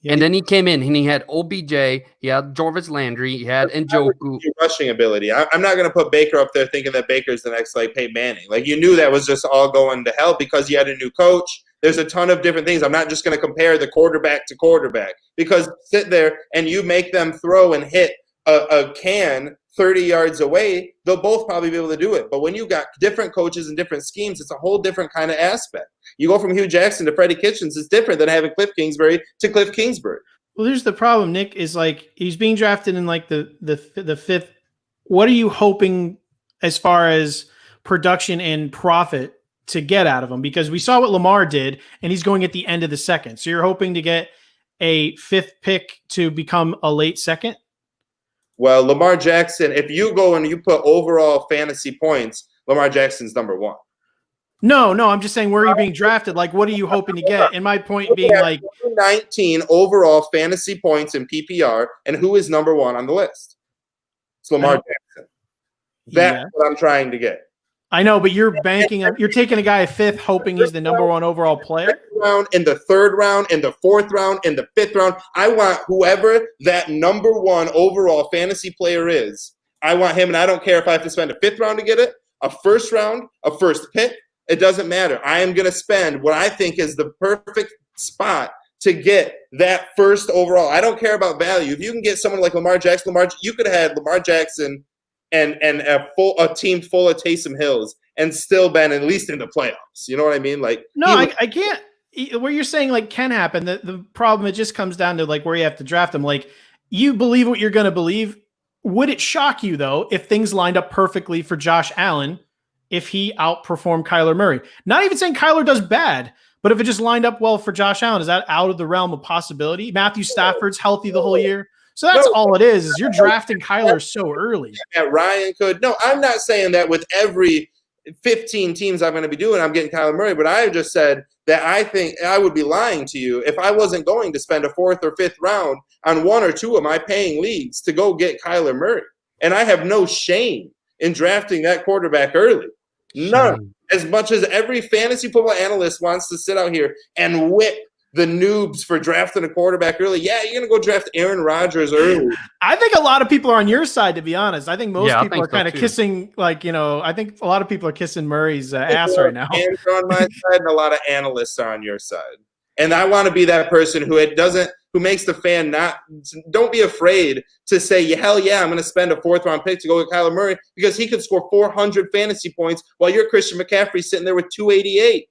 Yeah. And then he came in, and he had OBJ, he had Jarvis Landry, he had Njoku. Rushing ability. I'm not going to put Baker up there thinking that Baker's the next Peyton Manning. You knew that was just all going to hell because you had a new coach. There's a ton of different things. I'm not just going to compare the quarterback to quarterback because sit there and you make them throw and hit a can 30 yards away, they'll both probably be able to do it. But when you got different coaches and different schemes, it's a whole different kind of aspect. You go from Hugh Jackson to Freddie Kitchens, it's different than having Cliff Kingsbury to Cliff Kingsbury. Well, here's the problem, Nick, is he's being drafted in the 5th. What are you hoping as far as production and profit to get out of him? Because we saw what Lamar did, and he's going at the end of the 2nd. So you're hoping to get a 5th pick to become a late 2nd? Well, Lamar Jackson, if you go and you put overall fantasy points, Lamar Jackson's number 1. No, I'm just saying where are you being drafted? What are you hoping to get? And my point being 19 overall fantasy points in PPR, and who is number 1 on the list? It's Lamar Jackson. That's what I'm trying to get. I know, but you're banking up. You're taking a guy at 5th, hoping he's the number 1 overall player. Round, in the 3rd round, in the 4th round, in the 5th round. I want whoever that number 1 overall fantasy player is. I want him, and I don't care if I have to spend a 5th round to get it, a 1st round, a 1st pick. It doesn't matter. I am going to spend what I think is the perfect spot to get that 1st overall. I don't care about value. If you can get someone like Lamar Jackson, you could have had Lamar Jackson and a team full of Taysom Hills and still been at least in the playoffs. You know what I mean? Like, no, I can't. What you're saying like can happen. The problem, it just comes down to like where you have to draft them. Like, you believe what you're going to believe. Would it shock you though if things lined up perfectly for Josh Allen if he outperformed Kyler Murray? Not even saying Kyler does bad, but if it just lined up well for Josh Allen, is that out of the realm of possibility? Matthew Stafford's healthy the whole year. So that's all it is you're drafting Kyler so early. Ryan could. No, I'm not saying that with every 15 teams I'm going to be doing, I'm getting Kyler Murray, but I just said that I think I would be lying to you if I wasn't going to spend a 4th or 5th round on 1 or 2 of my paying leagues to go get Kyler Murray. And I have no shame in drafting that quarterback early. None. As much as every fantasy football analyst wants to sit out here and whip the noobs for drafting a quarterback early. Yeah, you're going to go draft Aaron Rodgers early. I think a lot of people are on your side, to be honest. I think most people are kind of kissing, like, I think a lot of people are kissing Murray's ass right now. Fans are on my side, and a lot of analysts are on your side. And I want to be that person who makes the fan don't be afraid to say, hell yeah, I'm going to spend a 4th round pick to go with Kyler Murray because he could score 400 fantasy points while you're Christian McCaffrey sitting there with 288.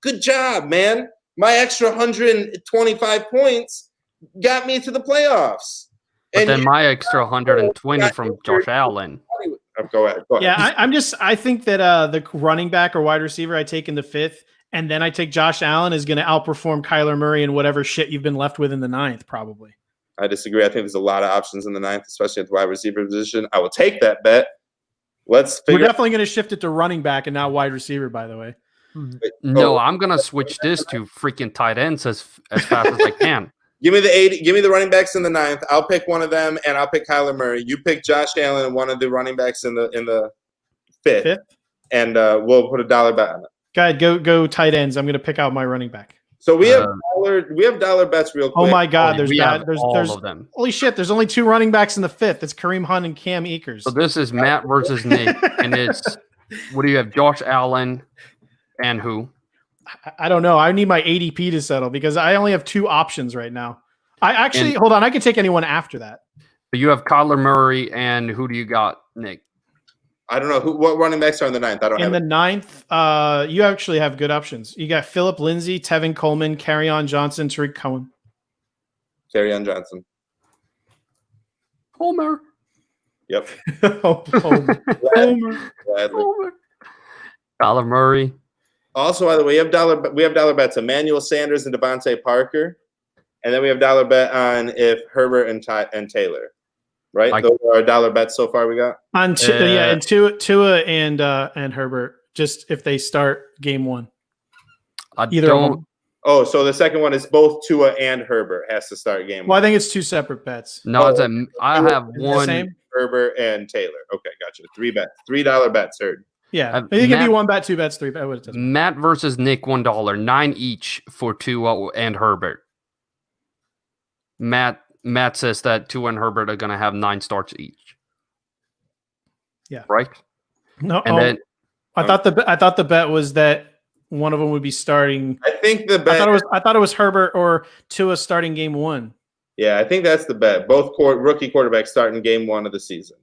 Good job, man. My extra 125 points got me to the playoffs. But then my extra 120 from Josh Allen. Go ahead. Yeah, I think that the running back or wide receiver I take in the 5th, and then I take Josh Allen is going to outperform Kyler Murray in whatever shit you've been left with in the 9th, probably. I disagree. I think there's a lot of options in the 9th, especially at the wide receiver position. I will take that bet. We're definitely going to shift it to running back and not wide receiver, by the way. No, I'm gonna switch this to freaking tight ends as fast as I can. Give me the running backs in the 9th. I'll pick one of them, and I'll pick Kyler Murray. You pick Josh Allen and one of the running backs in the 5th. And we'll put $1 bet on it. Go ahead, go tight ends. I'm gonna pick out my running back. So we have dollar bets real quick. Oh my God, there's all of them. Holy shit, there's only 2 running backs in the 5th. It's Kareem Hunt and Cam Akers. So this is Matt versus Nick, and it's what do you have? Josh Allen. And who? I don't know. I need my ADP to settle because I only have 2 options right now. Hold on. I can take anyone after that. But you have Kyler Murray, and who do you got, Nick? I don't know what running backs are in the 9th. I don't in the 9th. You actually have good options. You got Phillip Lindsay, Tevin Coleman, Kerryon Johnson, Tariq Cohen. Kerryon Johnson. Homer. Yep. Homer. Kyler Murray. Also, by the way, we have dollar bets: Emmanuel Sanders and Devontae Parker, and then we have dollar bet on if Herbert and Taylor. Right, those are our dollar bets so far. We got on and Tua and Herbert. Just if they start game 1, either of them. Oh, so the second one is both Tua and Herbert has to start game 1. Well, I think it's 2 separate bets. No, I have one. Herbert and Taylor. Okay, gotcha. 3 bets, $3 bets. Heard. Yeah, it can be 1 bet, 2 bets, 3 bets. Matt versus Nick, $1, 9 each for Tua and Herbert. Matt says that Tua and Herbert are going to have 9 starts each. Yeah, right. No, then I thought the bet was that one of them would be starting. I think the bet. I thought it was Herbert or Tua starting game 1. Yeah, I think that's the bet. Both rookie quarterbacks starting game 1 of the season.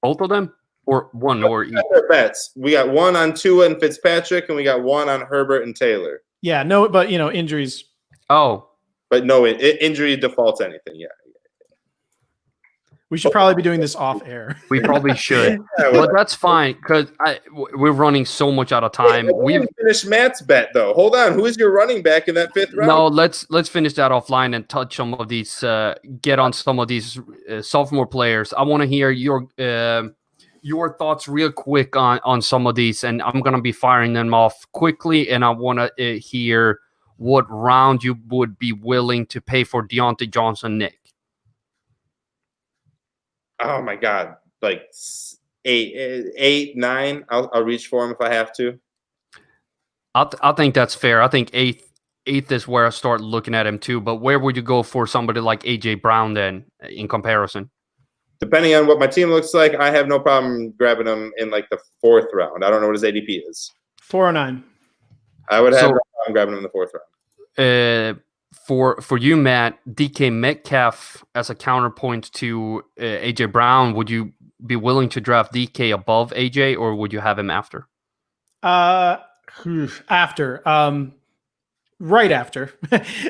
Both of them. Or one or each. Bets. We got one on Tua and Fitzpatrick, and we got one on Herbert and Taylor. Yeah, no, but injuries. Oh, but no, injury defaults anything. Yeah. We should probably be doing this off air. We probably should, but that's fine because we're running so much out of time. We've finished Matt's bet though. Hold on, who is your running back in that 5th round? No, let's finish that offline and touch some of these. Get on some of these sophomore players. I want to hear your thoughts real quick on some of these, and I'm going to be firing them off quickly, and I want to hear what round you would be willing to pay for Deontay Johnson, Nick. Oh, my God. Like eight, 9. I'll reach for him if I have to. I think that's fair. I think eighth is where I start looking at him too. But where would you go for somebody like AJ Brown then in comparison? Depending on what my team looks like, I have no problem grabbing him in like the 4th round. I don't know what his ADP is. 409. I would have no problem grabbing him in the 4th round. For you, Matt, DK Metcalf as a counterpoint to AJ Brown, would you be willing to draft DK above AJ, or would you have him after? After. Right after.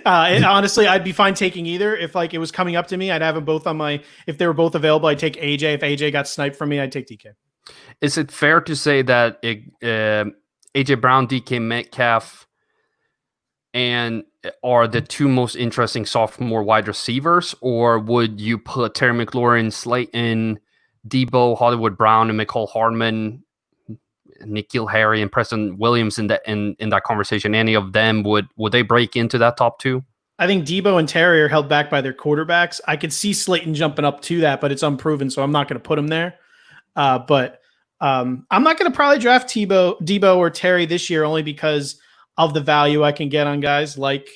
Honestly, I'd be fine taking either. If like it was coming up to me, I'd have them both on my. If they were both available, I'd take AJ. If AJ got sniped from me, I'd take DK. Is it fair to say that AJ Brown, DK Metcalf, and are the two most interesting sophomore wide receivers, or would you put Terry McLaurin, Slayton, Debo, Hollywood Brown, and McCall Hardman, N'Keal Harry, and Preston Williams in that conversation? Any of them would they break into that top 2? I think Debo and Terry are held back by their quarterbacks. I could see Slayton jumping up to that, but it's unproven, so I'm not going to put him there. But I'm not going to probably draft Debo or Terry this year only because of the value I can get on guys like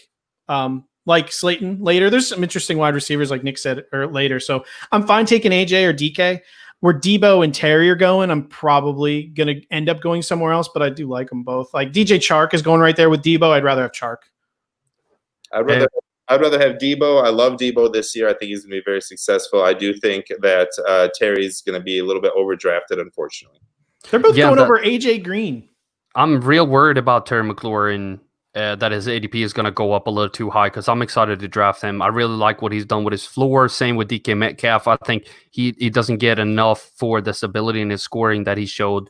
Slayton later. There's some interesting wide receivers like Nick said later. So I'm fine taking AJ or DK. Where Debo and Terry are going, I'm probably going to end up going somewhere else, but I do like them both. Like DJ Chark is going right there with Debo. I'd rather have Chark. I'd rather have Debo. I love Debo this year. I think he's going to be very successful. I do think that Terry's going to be a little bit overdrafted, unfortunately. They're both going over AJ Green. I'm real worried about Terry McLaurin, that his ADP is going to go up a little too high because I'm excited to draft him. I really like what he's done with his floor. Same with DK Metcalf. I think he doesn't get enough for the stability in his scoring that he showed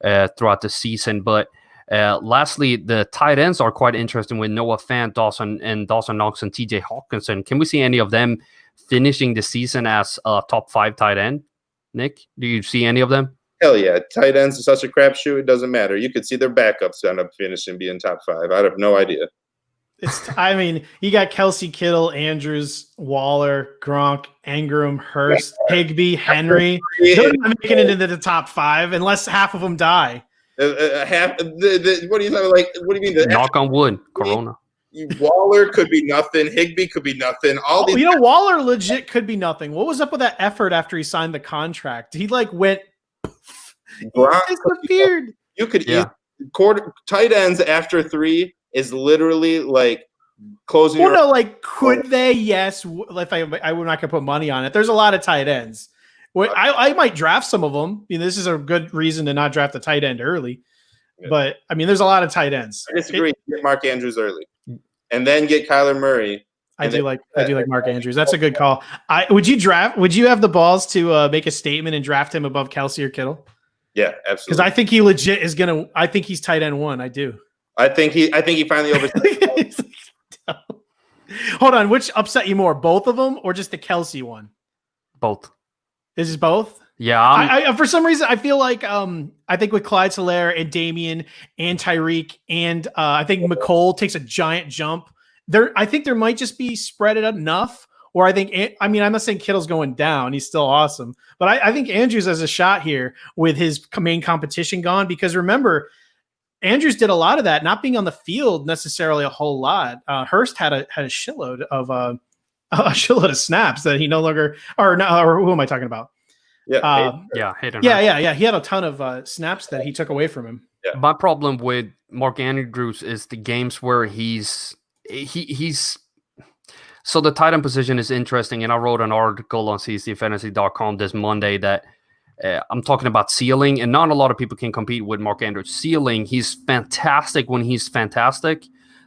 throughout the season. But lastly, the tight ends are quite interesting with Noah Fant, Dawson Knox, and TJ Hawkinson. Can we see any of them finishing the season as a top 5 tight end? Nick, do you see any of them? Hell yeah. Tight ends are such a crapshoot. It doesn't matter. You could see their backups end up finishing being top 5. I have no idea. You got Kelsey, Kittle, Andrews, Waller, Gronk, Ingram, Hurst, Higbee, Henry. They're not making it into the top 5 unless half of them die. What are you talking like? What do you mean? Knock on wood, Corona. Waller could be nothing. Higbee could be nothing. Waller legit could be nothing. What was up with that effort after he signed the contract? He went. Gronk disappeared. You could tight ends after 3 is literally like closing. Could they? Yes. If I would not going to put money on it. There's a lot of tight ends. I might draft some of them. This is a good reason to not draft a tight end early. Yeah. But there's a lot of tight ends. I disagree. Get Mark Andrews early, and then get Kyler Murray. I do like Mark Andrews. That's a good call. Would you have the balls to make a statement and draft him above Kelsey or Kittle? Yeah, absolutely. Because I think he legit is gonna. I think he's tight end 1. I do. I think he finally overtook. Hold on, which upset you more, both of them or just the Kelsey one? Both. This is both. Yeah. I for some reason I feel like I think with Clyde Solaire and Damian and Tyreek and I think McCole takes a giant jump. I think there might just be spread it enough. Or I'm not saying Kittle's going down. He's still awesome. But I think Andrews has a shot here with his main competition gone. Because remember, Andrews did a lot of that, not being on the field necessarily a whole lot. Hurst had a shitload of snaps that he no longer – or who am I talking about? Hayden. Yeah. He had a ton of snaps that he took away from him. Yeah. My problem with Mark Andrews is the games where he's so the tight end position is interesting, and I wrote an article on ccfantasy.com this Monday that I'm talking about ceiling, and not a lot of people can compete with Mark Andrews' ceiling. He's fantastic when he's fantastic,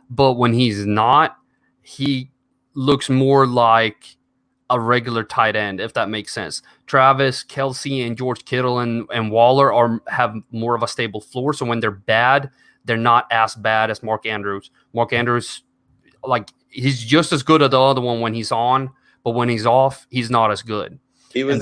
but when he's not, he looks more like a regular tight end, if that makes sense. Travis, Kelsey, and George Kittle and Waller have more of a stable floor, so when they're bad, they're not as bad as Mark Andrews. Mark Andrews, he's just as good as the other one when he's on, but when he's off, he's not as good. He was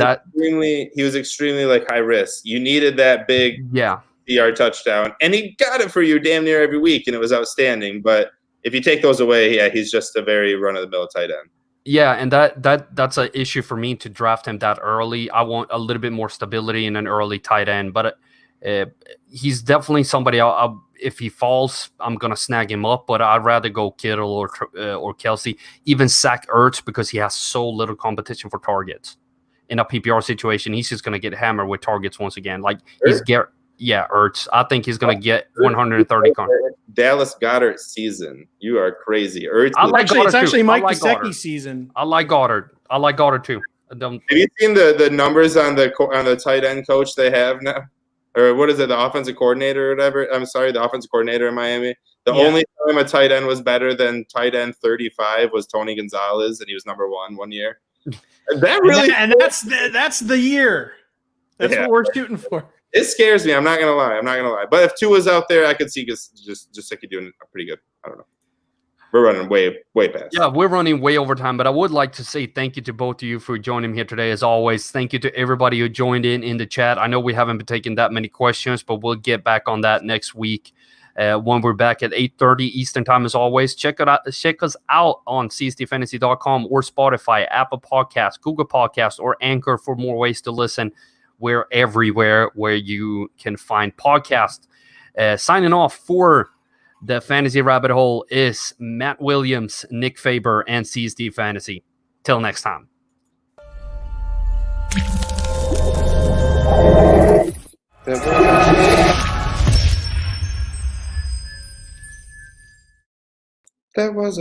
extremely high risk. You needed that big DR touchdown, and he got it for you damn near every week, and it was outstanding. But if you take those away, he's just a very run-of-the-mill tight end. Yeah, and that's an issue for me to draft him that early. I want a little bit more stability in an early tight end, but he's definitely somebody. If he falls, I'm gonna snag him up. But I'd rather go Kittle or Kelsey, even Zach Ertz, because he has so little competition for targets. In a PPR situation, he's just gonna get hammered with targets once again. Like Ertz. I think he's gonna get 130. Dallas Goddard season. You are crazy. Ertz. It's actually Mike Gesicki season. I like Goddard. I like Goddard too. Have you seen the numbers on the tight end coach they have now? Or what is it, the offensive coordinator or whatever? I'm sorry, the offensive coordinator in Miami. The only time a tight end was better than tight end 35 was Tony Gonzalez, and he was number 1 year. That really, and that's the year. That's what we're shooting for. It scares me. I'm not gonna lie. But if Tua's out there, I could see just like doing pretty good. I don't know. We're running way past. Yeah, we're running way over time, but I would like to say thank you to both of you for joining me here today. As always, thank you to everybody who joined in the chat. I know we haven't been taking that many questions, but we'll get back on that next week when we're back at 8:30 Eastern time. As always, check us out on csdfantasy.com or Spotify, Apple Podcasts, Google Podcasts, or Anchor for more ways to listen. We're everywhere where you can find podcasts. Signing off for the Fantasy Rabbit Hole is Matt Williams, Nick Faber, and CSD Fantasy. Till next time. That was